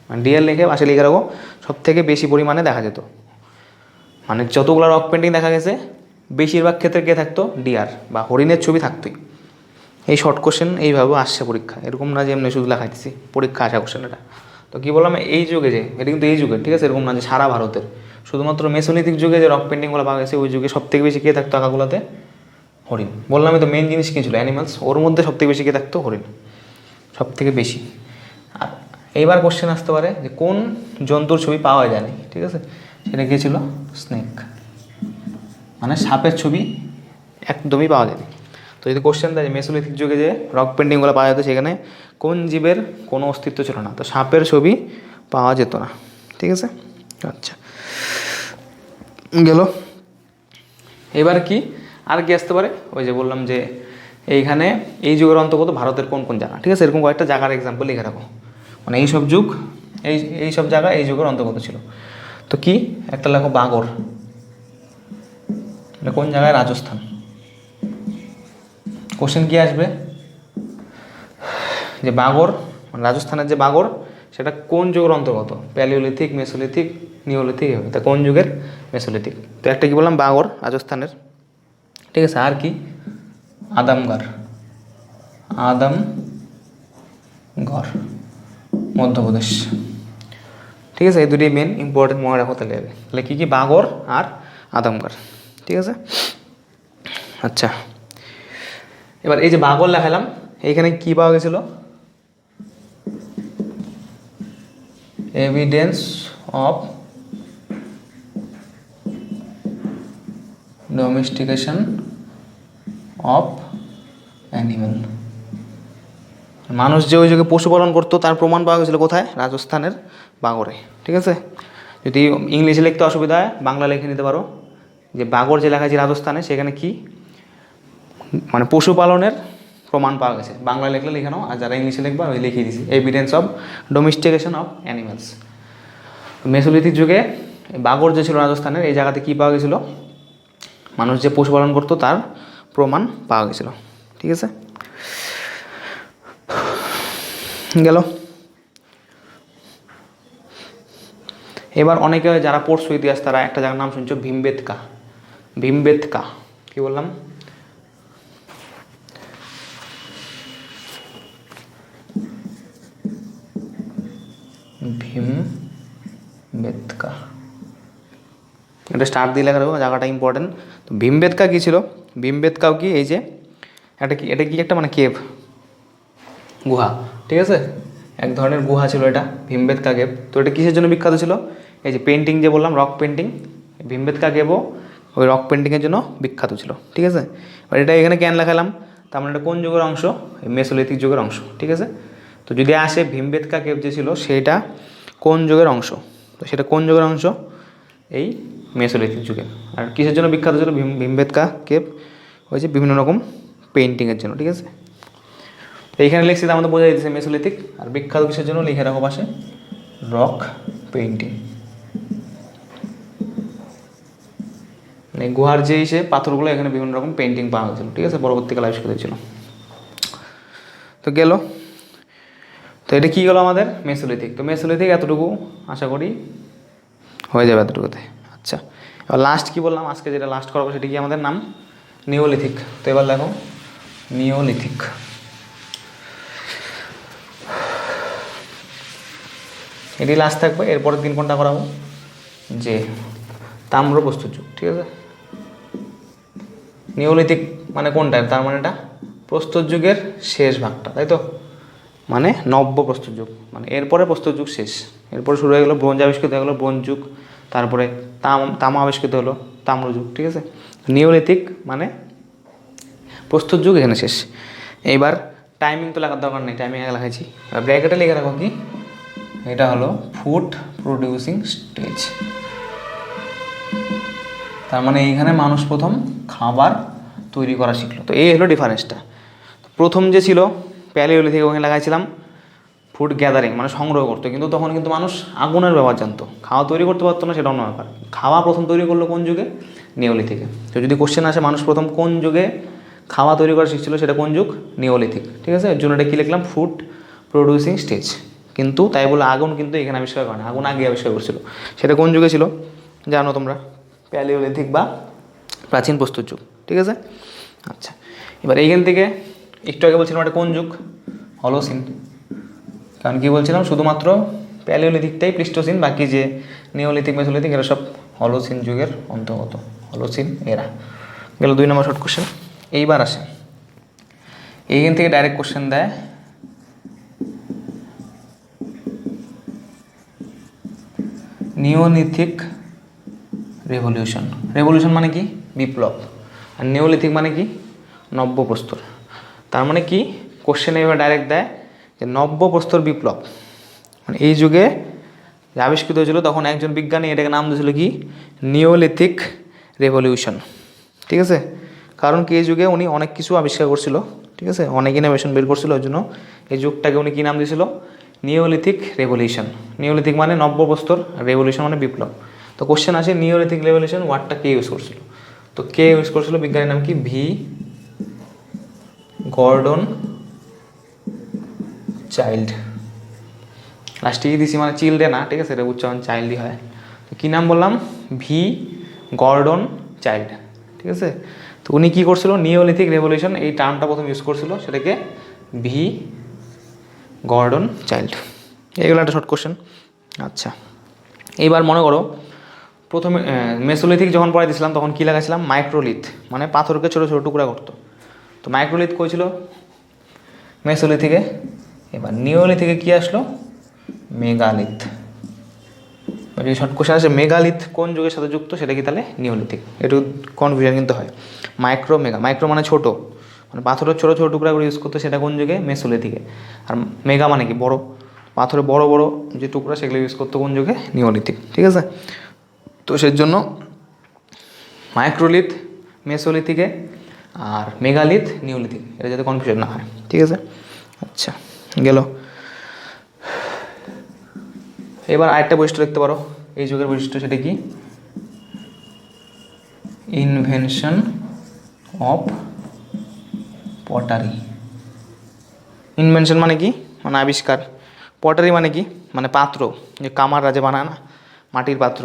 মানে ডিয়ার লিখে পাশে লিখে রাখো, সব থেকে বেশি পরিমাণে দেখা যেত, মানে যতগুলো রক পেন্টিং দেখা গেছে বেশিরভাগ ক্ষেত্রে কে থাকতো, ডিয়ার বা হরিণের ছবি থাকতোই। এই শর্ট কোশ্চেন এইভাবে আসছে পরীক্ষা, এরকম না যে এমনি শুধু লেখাইতেছি, পরীক্ষা আসা কোশ্চেন এটা। তো কী বললাম, এই যুগে যে এটা কিন্তু এই যুগে, ঠিক আছে, এরকম না যে সারা ভারতের, শুধুমাত্র মেসোলিথিক যুগে যে রক পেন্টিংগুলো পাওয়া গেছে ওই যুগে সব থেকে বেশি কে থাকতো আঁকাগুলোতে, হরিণ। বললামই তো মেন জিনিস কী ছিল, অ্যানিমালস, ওর মধ্যে সব থেকে বেশি কে থাকতো, হরিণ, সব থেকে বেশি। আর এইবার কোশ্চেন আসতে পারে যে কোন জন্তুর ছবি পাওয়া যায়নি, ঠিক আছে, সেটা কী ছিল, স্নেক, মানে সাপের ছবি একদমই পাওয়া যায়নি। তো যদি কোশ্চেন দেয় মেসোলিথিক যুগে যে রক পেন্টিংগুলো পাওয়া যেত সেখানে কোন জীবের কোনো অস্তিত্ব ছিল না, তো সাপের ছবি পাওয়া যেত না, ঠিক আছে। আচ্ছা, গেল। এবার কি আর কি আসতে পারে, ওই যে বললাম যে এইখানে এই যুগের অন্তর্গত ভারতের কোন কোন জায়গা, ঠিক আছে, এরকম কয়েকটা জায়গার এক্সাম্পল লিখে রাখো, মানে এইসব যুগ এইসব জায়গা এই যুগের অন্তর্গত ছিল। তো কি একটা লেখো, বাগর, এটা কোন জায়গায়, রাজস্থান। কোশ্চেন কি আসবে যে বাগর, মানে রাজস্থানের যে বাগর সেটা কোন যুগের অন্তর্গত, প্যালিওলিথিক, মেসোলিথিক, নিওলিথিক, হবে তা কোন যুগের, মেসোলিথিক। তো একটা কি বললাম, বাগর রাজস্থানের, ঠিক আছে। আর কি, আদমগড়, আদমগড় মধ্যপ্রদেশ, ঠিক আছে। এই দুটি মেন ইম্পর্টেন্ট মনে রাখো তাহলে। তাহলে কী কী, বাগর আর আদমগড়, ঠিক আছে। আচ্ছা, এবার এই যে বাগর লেখালাম, এইখানে কী পাওয়া গেছিলো, evidence of domestication of animal. মানুষ যে ওই যুগে পশুপালন করতো তার প্রমাণ পাওয়া গেছিলো কোথায়? রাজস্থানের বাগড়ে। ঠিক আছে, যদি ইংলিশে লিখতে অসুবিধা হয় বাংলা লিখে নিতে পারো, যে বাগড় যে লেখা আছে রাজস্থানে, সেখানে কি মানে পশুপালনের প্রমাণ পাওয়া গেছে। বাংলা লিখলে লিখে নাও, আর যারা ইংলিশে লিখবা ওই লিখিয়ে দিছি, evidence of domestication of animals. Mesolithic যুগে বাগড় যে ছিল রাজস্থানের, এই জায়গাতে কী পাওয়া গেছিলো? মানুষ যে পশুপালন করতো তার প্রমাণ পাওয়া গেছিল। ঠিক আছে, গেল। এবার অনেকে যারা পড়ছো ইতিহাস তারা একটা জায়গার নাম শুনছো, ভীমবেটকা। ভীমবেটকা কি বললাম? ভীমবেটকা, এটা স্টার দিয়ে লেখা রাখবো, জায়গাটা ইম্পর্টেন্ট। তো ভীমবেটকা কী ছিল? ভীমবেটকাও কি এই যে এটা কি একটা মানে কেভ, গুহা। ঠিক আছে, এক ধরনের গুহা ছিল এটা, ভীমবেটকা কেভ। তো এটা কিসের জন্য বিখ্যাত ছিল? এই যে পেন্টিং যে বললাম, রক পেন্টিং, ভীমবেটকা কেভও ওই রক পেন্টিংয়ের জন্য বিখ্যাত ছিল। ঠিক আছে, এবার এটা এখানে কেন লেখালাম? তার মানে এটা কোন যুগের অংশ? মেসোলিথিক যুগের অংশ। ঠিক আছে, তো যদি আসে ভীমবেটকা কেভ যে ছিল সেটা কোন যুগের অংশ, তো সেটা কোন যুগের অংশ? এই মেসোলিথিক যুগে। আর কিসের জন্য বিখ্যাত ছিল ভীমবেটকা কেভ? ওই যে বিভিন্ন রকম পেন্টিংয়ের জন্য। ঠিক আছে, এইখানে লিখছি তার মধ্যে বোঝা যাচ্ছে মেসোলিথিক। আর বিখ্যাত কিসের জন্য লিখে রাখো পাশে? Rock painting. মানে গুহার যে সে পাথরগুলো, এখানে বিভিন্ন রকম পেন্টিং পাওয়া গেছিলো। ঠিক আছে, পরবর্তীকালে আবিষ্কৃত ছিল। তো গেল, তো এটা কী গেলো আমাদের? মেসোলিথিক। তো মেসোলিথিক এতটুকু আশা করি হয়ে যাবে এতটুকুতে। আচ্ছা, এবার লাস্ট কী বললাম আজকে, যেটা লাস্ট করাবো সেটা কি আমাদের নাম? নিওলিথিক। তো এবার দেখো নিওলিথিক। এটি লাস্ট থাকবে, এরপরের দিন কোনটা করাবো? যে তাম্র প্রস্তুর যুগ। ঠিক আছে, নিওলিথিক মানে কোনটা? তার মানে এটা প্রস্তর যুগের শেষ ভাগটা, তাই তো? মানে নব্য প্রস্তর যুগ, মানে এরপরে প্রস্তর যুগ শেষ। এরপরে শুরু হয়ে গেলো ব্রোঞ্জ, আবিষ্কৃত হয়ে গেলো ব্রোঞ্জ যুগ, তারপরে তামা আবিষ্কৃত হলো তাম্র যুগ। ঠিক আছে, নিওলিথিক মানে প্রস্তর যুগ এখানে শেষ। এইবার টাইমিং তো লেখার দরকার নেই, টাইমিং আগে লেখাইছি। ব্র্যাকেটে লিখে রাখো কি? এটা হলো ফুড প্রডিউসিং স্টেজ। তার মানে এইখানে মানুষ প্রথম খাবার তৈরি করা শিখলো। তো এই হলো ডিফারেন্সটা। প্রথম যে ছিল প্যালিওলিথিক, ওখানে লাগাইছিলাম ফুড গ্যাদারিং, মানে সংগ্রহ করতো, কিন্তু তখন কিন্তু মানুষ আগুনের ব্যবহার জানতো, খাওয়া তৈরি করতে পারতো না, সেটা অন্য ব্যাপার। খাওয়া প্রথম তৈরি করলো কোন যুগে? নিওলিথিকে। তো যদি কোশ্চেন আসে মানুষ প্রথম কোন যুগে খাওয়া তৈরি করা শিখছিল, সেটা কোন যুগ? নিওলিথিক। ঠিক আছে, এর জন্য এটা কী লিখলাম? Food producing stage. কিন্তু তাই বলে আগুন কিন্তু এখানে আবিষ্কার করে না, আগুন আগে আবিষ্কার করছিল। সেটা কোন যুগে ছিল জানো তোমরা? প্যালিওলিথিক বা প্রাচীন প্রস্তর যুগ। ঠিক আছে, আচ্ছা, এবার এইখান থেকে একটু আগে বলছিলাম এটা কোন যুগ? হলোসিন। কারণ কী বলছিলাম, শুধুমাত্র প্যালিওলিথিকটাই প্লিস্টোসিন, বাকি যে নিওলিথিক মেসোলিথিক এরা সব হলোসিন যুগের অন্তর্গত, হলোসিন এরা। গেল 2 নম্বর শর্ট কোশ্চেন। এইবার আসে এইখান থেকে ডাইরেক্ট কোশ্চেন দেয়, নিওলিথিক রেভলিউশন। রেভলিউশন মানে কি? বিপ্লব। আর নিওলিথিক মানে কি? নব্য প্রস্তর। তার মানে কি কোশ্চেন এবার ডাইরেক্ট দেয় যে নব্য প্রস্তর বিপ্লব, মানে এই যুগে যে আবিষ্কৃত হয়েছিল তখন একজন বিজ্ঞানী এটাকে নাম দিয়েছিল কি? Neolithic revolution. ঠিক আছে, কারণ কি এই যুগে উনি অনেক কিছু আবিষ্কার করছিল। ঠিক আছে, অনেক ইনোভেশন বের করছিল, ওই জন্য এই যুগটাকে উনি কী নাম দিয়েছিল? Neolithic revolution. নিওলিথিক মানে নব্য প্রস্তর, রেভলিউশন মানে বিপ্লব। তো কোশ্চেন আসে নিওলিথিক রেভলিউশন ওয়ার্ডটা কে ইউজ করছিল? তো কে ইউজ করছিল? বিজ্ঞানীর নাম কি? V Gordon Childe. লাস্টে ই দিছি মানে চিল্ডে না, ঠিক আছে, এটা উচ্চারণ চাইল্ডই হয়। তো কী নাম বললাম? V Gordon Childe. ঠিক আছে, তো উনি কী করছিল? নিওলিথিক রেভলিউশন এই টার্মটা প্রথম ইউজ করছিল, সেটাকে ভি গর্ডন চাইল্ড। এগুলো একটা শর্ট কোশ্চেন। আচ্ছা, এইবার মনে করো প্রথমে মেসোলিথিক যখন পড়াই দিয়েছিলাম তখন কী লাগাইছিলাম? মাইক্রোলিথ, মানে পাথরকে ছোটো ছোটো টুকরা করতো। তো মাইক্রোলিথ কই ছিল? মেসোলিথিকে। এবার নিওলিথিকে কী আসলো? মেগালিথ। যে শর্ট কোশ্চেন আছে মেগালিথ কোন যুগের সাথে যুক্ত, সেটা কি তাহলে নিওলিথিক। একটু কনফিউশন কিন্তু হয়। মাইক্রো মেগা, মাইক্রো মানে ছোট, মানে পাথরের ছোটো ছোটো টুকরা করে ইউজ করতো, সেটা কোন যুগে, মেসোলিথিকে। আর মেগা মানে কি বড়, পাথরের বড় বড় যে টুকরা সেগুলো ইউজ করতো কোন যুগে, নিওলিথিক। ঠিক আছে, তো সেই জন্য মাইক্রোলিথ মেসোলিথিকে আর মেগালিথ নিওলিথিক, এটা যাতে কনফিউশন না হয়। ঠিক আছে, আচ্ছা গেল। এবার আরেকটা বৈশিষ্ট্য দেখতে পারো এই যুগের বৈশিষ্ট্য, সেটা কি, ইনভেনশন অফ পটারি। ইনভেনশন মানে কি, মানে আবিষ্কার। পটারি মানে কি, মানে পাত্র, যে কামাররা যে বানায় না মাটির পাত্র,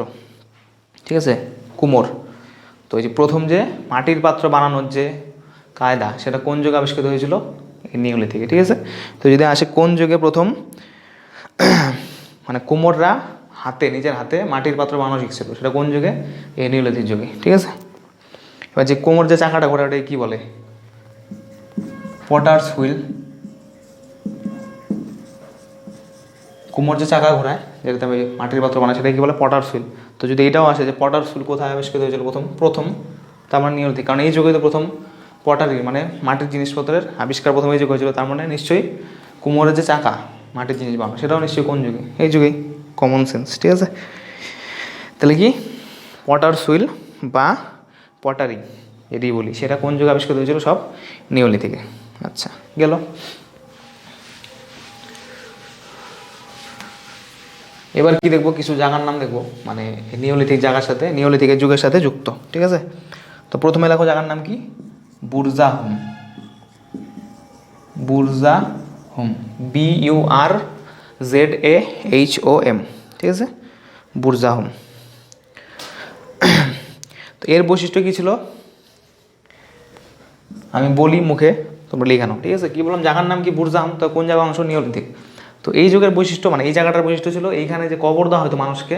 ঠিক আছে, কুমোর। তো এই যে প্রথম যে মাটির পাত্র বানানোর যে কায়দা, সেটা কোন যুগে আবিষ্কৃত হয়েছিল, এই নিওলিথিকে। ঠিক আছে, তো যদি আসে কোন যুগে প্রথম মানে কুমোররা হাতে, নিজের হাতে মাটির পাত্র বানানো শিখছিল, সেটা কোন যুগে, এই নিওলিথিক যুগে। ঠিক আছে, এবার যে কোমর যে চাকাটা ঘোরে ওটাকে কী বলে, পটার্স হুইল। কুমোর যে চাকা ঘোরায়, যেটাতে আমি মাটির পাত্র বানাই, সেটা কী বলে, পটার্স হুইল। তো যদি এটাও আসে যে পটার্স হুইল কোথায় আবিষ্কৃত হয়েছিল প্রথম, তার মানে নিওলিথিক, কারণ এই যুগে তো প্রথম পটারি মানে মাটির জিনিসপত্রের আবিষ্কার প্রথম এই যুগে হয়েছিল, তার মানে নিশ্চয়ই কুমোরের যে চাকা মাটির জিনিস বানানো, সেটাও নিশ্চয়ই কোন যুগে, এই যুগেই। Common sense. ঠিক আছে, তাহলে কি পটার্স হুইল বা পটারি এটি বলি, সেটা কোন যুগে আবিষ্কৃত হয়েছিল, সব নিওলিথিকে। আচ্ছা গেল। এবার কি দেখবো, কিছু জায়গার নাম দেখবো, মানে নিওলিথিক জায়গার সাথে, নিওলিথিকের যুগের সাথে যুক্ত। ঠিক আছে, তো প্রথমে লেখো জায়গার নাম কি, বুরজাহুম। বুরজাহুম, BURZAHOM। ঠিক আছে, বুরজাহুম। তো এর বৈশিষ্ট্য কী ছিল, আমি বলি মুখে, তোমরা লিখে নাও। ঠিক আছে, কী বললাম, জায়গার নাম কি, বুরজাহুম। তো কোন জায়গা অংশ, নিওলিথিক। তো এই যুগের বৈশিষ্ট্য, মানে এই জায়গাটার বৈশিষ্ট্য ছিল এইখানে যে কবর দেওয়া হতো মানুষকে,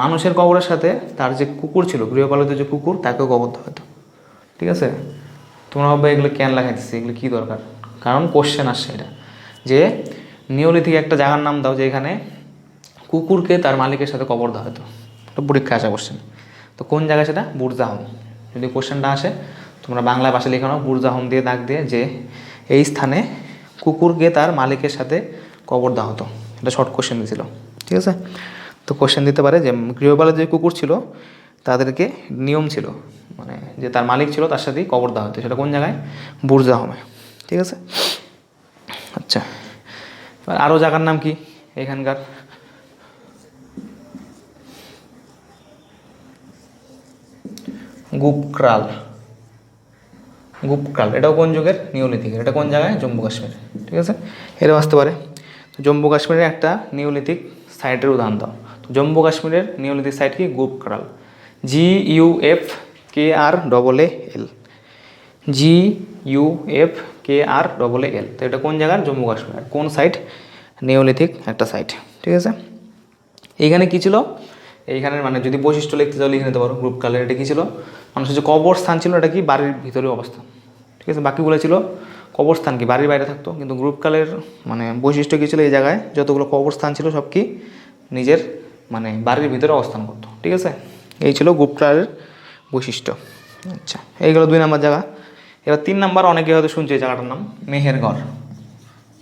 মানুষের কবরের সাথে তার যে কুকুর ছিল, গৃহপালিত যে কুকুর, তাকেও কবর দেওয়া হতো। ঠিক আছে, তোমরা ভাববে এগুলো কেন লেখাইতেছি, এগুলো কী দরকার, কারণ কোশ্চেন আসছে এটা, যে নিওলিথিক একটা জায়গার নাম দাও যেখানে কুকুরকে তার মালিকের সাথে কবর দেওয়া হতো, এটা পরীক্ষা আসা কোশ্চেন। তো কোন জায়গায় সেটা, বুরজাহুম। যদি কোশ্চেনটা আসে তোমরা বাংলা ভাষায় লেখানো, বুরজাহুম দিয়ে দাগ দিয়ে, যে এই স্থানে কুকুরকে তার মালিকের সাথে কবর দেওয়া হতো, এটা শর্ট কোশ্চেন দিয়েছিল। ঠিক আছে, তো কোশ্চেন দিতে পারে যে গৃহপালিত যে কুকুর ছিল তাদেরকে নিয়ম ছিল, মানে যে তার মালিক ছিল তার সাথেই কবর দেওয়া হতো, সেটা কোন জায়গায়, বুরজাহুমে। ঠিক আছে, আচ্ছা এবার আরও জায়গার নাম কি এখানকার, গুপক্রাল। গুপক্রাল এটাও কোন যুগের, নিওলিথিক। এটা কোন জায়গায়, জম্মু কাশ্মীর। ঠিক আছে, এটাও আসতে পারে। তো জম্মু কাশ্মীরের একটা নিওলিথিক সাইটের উদাহরণ দাও। তো জম্মু কাশ্মীরের নিওলিথিক সাইট কি, গুপক্রাল। GUFKRAAL, GUFKRAAL। তো এটা কোন জায়গার, জম্মু কাশ্মীর। কোন সাইট, নিওলিথিক একটা সাইট। ঠিক আছে, এইখানে কী ছিল, এইখানের মানে যদি বৈশিষ্ট্য লিখতে চাও লিখে নিতে পারো। গ্রুপকালের এটা কী ছিল, মানুষের যে কবরস্থান ছিল এটা কি, বাড়ির ভিতরে অবস্থান। ঠিক আছে, বাকিগুলো ছিল কবরস্থান কি বাড়ির বাইরে থাকতো, কিন্তু গ্রুপকালের মানে বৈশিষ্ট্য কী ছিল, এই জায়গায় যতগুলো কবরস্থান ছিল সব কি নিজের মানে বাড়ির ভিতরে অবস্থান করতো। ঠিক আছে, এই ছিল গ্রুপকালের বৈশিষ্ট্য। আচ্ছা এইগুলো 2 নম্বর জায়গা। এবার 3 নম্বর, অনেকে হয়তো শুনছে এই জায়গাটার নাম, মেহেরগড়।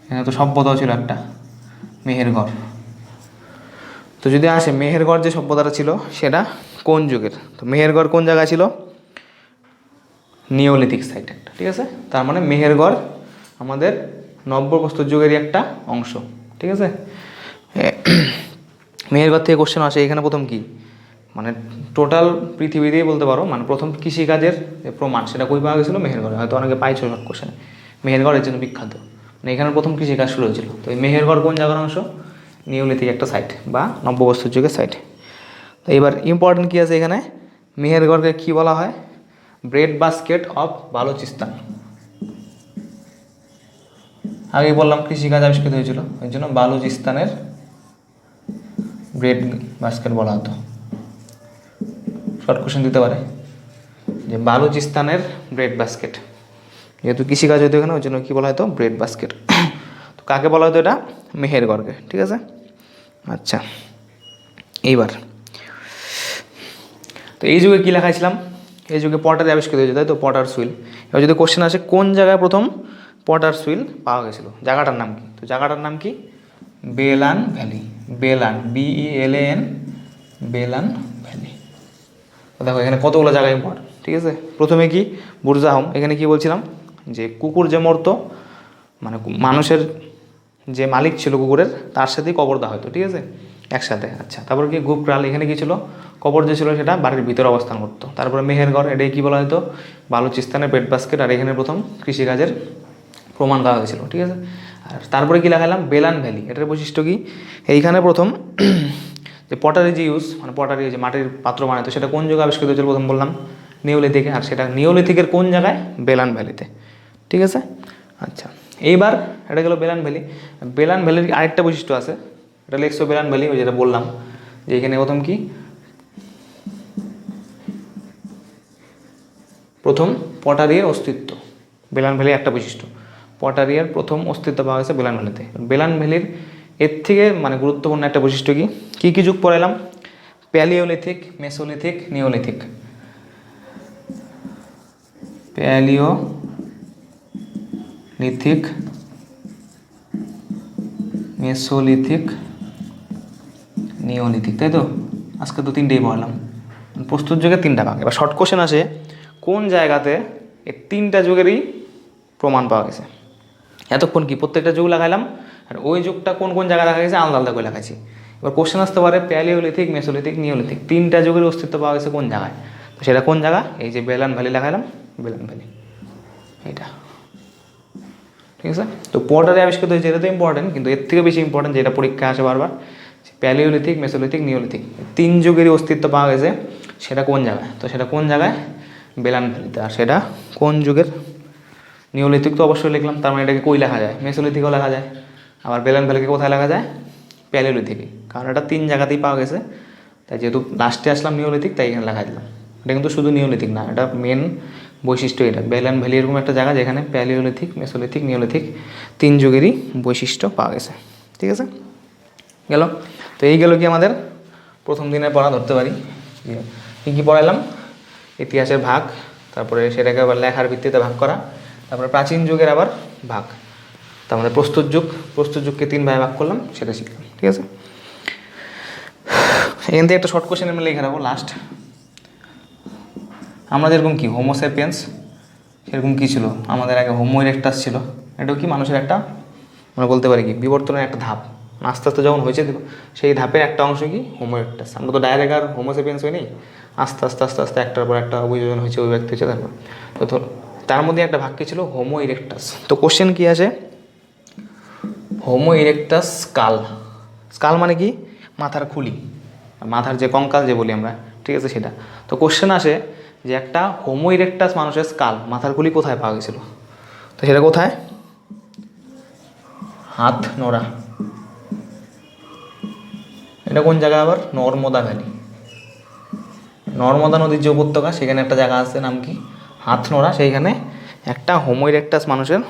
এখানে তো সভ্যতাও ছিল একটা, মেহেরগড়। তো যদি আসে মেহেরগড় যে সভ্যতাটা ছিল সেটা কোন যুগের, তো মেহেরগড় কোন জায়গায় ছিল, নিওলিথিক সাইট একটা। ঠিক আছে, তার মানে মেহেরগড় আমাদের নব্যপ্রস্তর যুগেরই একটা অংশ। ঠিক আছে, মেহেরগড় থেকে কোশ্চেন আসে, এখানে প্রথম কি, মানে টোটাল পৃথিবীতেই বলতে পারো, মানে প্রথম কৃষিকাজের যে প্রমাণ সেটা কই পাওয়া গেছিলো, মেহেরগড়ে। হয়তো অনেকে পাইছো শর্ট কোশ্চেনে, মেহেরগড়ের জন্য বিখ্যাত, মানে এখানে প্রথম কৃষিকাজ শুরু হয়েছিল। তো এই মেহেরগড় কোন জায়গার অংশ, নিওলিথিক একটা সাইট বা নব্যপ্রস্তর যুগের সাইট। তো এবার ইম্পর্টেন্ট কী আছে এখানে, মেহেরগড়কে কী বলা হয়, ব্রেড বাস্কেট অফ বালুচিস্তান। আগে বললাম কৃষিকাজ আবিষ্কৃত হয়েছিল, ওই জন্য বালুচিস্তানের ব্রেড বাস্কেট বলা হতো। শর্ট কোশ্চেন দিতে পারে যে বালুচিস্তানের ব্রেড বাস্কেট, যেহেতু কৃষিকাজ হতো এখানে, ওই জন্য কী বলা হতো, ব্রেড বাস্কেট। তো কাকে বলা হতো, এটা মেহেরগড়কে। ঠিক আছে, আচ্ছা এইবার তো এই যুগে কী লেখাইছিলাম, এই যুগে পটারি আবিষ্কৃত হয়েছে, তাই তো, পটার্স হুইল। এবার যদি কোশ্চেন আসে কোন জায়গায় প্রথম পটার্স হুইল পাওয়া গেছিলো, জায়গাটার নাম কি? তো জায়গাটার নাম কি? Belan valley. Belan, BELAN, Belan valley. তো দেখো এখানে কতগুলো জায়গা ইম্পর্টেন্ট, ঠিক আছে। প্রথমে কি বুরজাহম, এখানে কি বলছিলাম যে কুকুর যে মরতো, মানে মানুষের যে মালিক ছিল কুকুরের তার সাথেই কবর দেওয়া হতো, ঠিক আছে, একসাথে। আচ্ছা, তারপরে কি গুপরাল, এখানে কি ছিল, কবর যে ছিল সেটা বাড়ির ভিতরে অবস্থান করতো। তারপরে মেহেরগড়, এটাই কি বলা হতো, বালুচিস্তানের পেট বাস্কেট, আর এখানে প্রথম কৃষিকাজের প্রমাণ দেওয়া হয়েছিল, ঠিক আছে। আর তারপরে কি লেখালাম, বেলান ভ্যালি, এটার বৈশিষ্ট্য কি, এইখানে প্রথম যে পটারি যে ইউজ, মানে পটারি যে মাটির পাত্র বানাতো, সেটা কোন যুগে আবিষ্কৃত হয়েছিল প্রথম বললাম, নিওলিথিকে। আর সেটা নিওলিথিকের কোন জায়গায়, বেলান ভ্যালিতে, ঠিক আছে। আচ্ছা, এইবার এটা গেল বেলান ভ্যালি। বেলান ভ্যালির আরেকটা বৈশিষ্ট্য আছে, এটা লিখছো বেলান ভ্যালি, ওই যেটা বললাম যে এখানে প্রথম কি, প্রথম পটারির অস্তিত্ব। বেলান ভ্যালির একটা বৈশিষ্ট্য, পটারিয়ার প্রথম অস্তিত্ব পাওয়া গেছে বেলান ভ্যালিতে। বেলান ভ্যালির এর থেকে মানে গুরুত্বপূর্ণ একটা বৈশিষ্ট্য কি কি যুগ পড়াইলাম, palaeolithic, mesolithic, neolithic. Palaeolithic, mesolithic, neolithic, তাই তো। আজকে তো তিনটেই পড়লাম, প্রস্তুত যুগে তিনটা ভাগ। এবার শর্ট কোশ্চেন আসে কোন জায়গাতে এই তিনটা যুগেরই প্রমাণ পাওয়া গেছে। এতক্ষণ কি প্রত্যেকটা যুগ লাগাইলাম, আর ওই যুগটা কোন কোন জায়গায় দেখা গেছে আলাদা আলাদা করে লেখাইছি। এবার কোশ্চেন আসতে পারে প্যালিওলিথিক, মেসোলিথিক, নিওলিথিক, তিনটা যুগের অস্তিত্ব পাওয়া গেছে কোন জায়গায়, তো সেটা কোন জায়গা, এই যে বেলান ভ্যালি লেখাইলাম, বেলান ভ্যালি এইটা, ঠিক আছে। তো পটারি আবিষ্কৃত হয়েছে, এটা তো ইম্পর্টেন্ট, কিন্তু এর থেকে বেশি ইম্পর্টেন্ট যেটা পরীক্ষা আসে বারবার, প্যালিওলিথিক, মেসোলিথিক, নিওলিথিক, তিন যুগেরই অস্তিত্ব পাওয়া গেছে, সেটা কোন জায়গায়, তো সেটা কোন জায়গায়, বেলান ভ্যালিতে। আর সেটা কোন যুগের, নিওলিথিক তো অবশ্যই লিখলাম, তার মানে এটাকে কই লেখা যায়, মেসোলিথিকও লেখা যায়, আবার বেলান ভ্যালিকে কোথায় লেখা যায়, প্যালিওলিথিকে, কারণ এটা তিন জায়গাতেই পাওয়া গেছে। তাই যেহেতু লাস্টে আসলাম নিওলিথিক, তাই এখানে লেখা দিলাম। এটা কিন্তু শুধু নিওলিথিক না, এটা মেন বৈশিষ্ট্য, এটা বেলান ভ্যালি এরকম একটা জায়গা যেখানে প্যালিওলিথিক, মেসোলিথিক, নিওলিথিক তিন যুগেরই বৈশিষ্ট্য পাওয়া গেছে, ঠিক আছে। গেল, তো এই গেল কি আমাদের প্রথম দিনের পড়া, ধরতে পারি কী কী পড়াইলাম, ইতিহাসের ভাগ, তারপরে সেটাকে আবার লেখার ভিত্তিতে ভাগ করা, তারপরে প্রাচীন যুগের আবার ভাগ, তারপরে প্রস্তুত যুগকে তিন ভাগে ভাগ করলাম, সেটা শিখলাম, ঠিক আছে। এখান থেকে একটা শর্ট কোশ্চেন আমি লিখে রাখবো লাস্ট। আমরা যেরকম কি হোমোসেপিয়েন্স, সেরকম কী ছিল আমাদের আগে, হোমো ইরেক্টাস ছিল। এটাও কি মানুষের একটা, আমরা বলতে পারি কি বিবর্তনের একটা ধাপ, আস্তে আস্তে যখন হয়েছে সেই ধাপের একটা অংশ কি হোমো ইরেক্টাস। আমরা তো ডাইরেক্ট আর হোমোসেপিয়েন্স হয়নি, আস্তে আস্তে আস্তে আস্তে একটার পর একটা অভিযোজন হয়েছে, ওই ব্যক্তি হয়েছে, তারপর তো তার মধ্যে একটা ভাগ কি ছিল, হোমো ইরেক্টাস। তো কোশ্চেন কি আছে, হোমো ইরেক্টাস স্কাল, স্কাল মানে কি, মাথার খুলি, মাথার যে কঙ্কাল যে বলি আমরা, ঠিক আছে, সেটা। তো কোশ্চেন আসে যে একটা হোমো ইরেক্টাস মানুষের স্কাল, মাথার খুলি কোথায় পাওয়া গেছিলো, তো সেটা কোথায়, হাতনোড়া। এটা কোন জায়গা আবার, নর্মদা ভ্যালি, নর্মদা নদীর যে উপত্যকা, সেখানে একটা জায়গা আছে, নাম কি, হাতনোড়া, সেইখানে একটা হোমো ইরেক্টাস মানুষের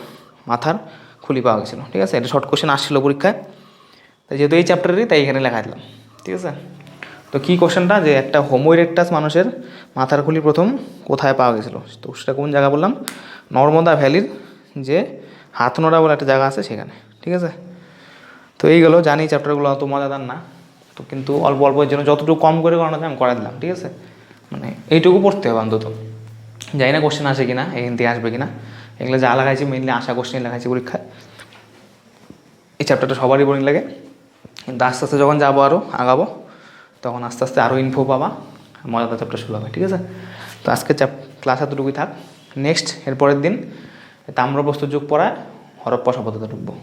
মাথার খুলি পাওয়া গেছিলো, ঠিক আছে। এটা শর্ট কোশ্চেন আসছিলো পরীক্ষায়, তাই যেহেতু এই চ্যাপ্টারেরই, তাই এখানে লেখা দিলাম, ঠিক আছে। তো কী কোশ্চেনটা, যে একটা হোমো ইরেক্টাস মানুষের মাথার খুলি প্রথম কোথায় পাওয়া গেছিলো, তো সেটা কোন জায়গা বললাম, নর্মদা ভ্যালির যে হাতনোড়া বলে একটা জায়গা আছে সেখানে, ঠিক আছে। তো এই গেলো, জানি চ্যাপ্টারগুলো অত মজাদার না, তো কিন্তু অল্প অল্পের জন্য যতটুকু কম করে করানো যায় আমি করাই দিলাম, ঠিক আছে। মানে এইটুকু পড়তে হবে অন্তত, জানি না কোশ্চেন আসে কিনা, এখান থেকে আসবে কিনা, এগুলো যা লাগাইছি মেনলি আশা কোশ্চেন লাগাইছি পরীক্ষায়। এই চ্যাপ্টারটা সবারই বোরিং লাগে, কিন্তু আস্তে আস্তে যখন যাবো আরও আগাবো, তখন আস্তে আস্তে আরও ইনফো পাবা, মজাদার চ্যাপ্টার শুরু হবে, ঠিক আছে। তো আজকে ক্লাস এতটুকুই থাক, নেক্সট এরপরের দিন তাম্রপ্রস্তর যুগ পড়ায় হরপ্পা সভ্যতাতে ঢুকবো।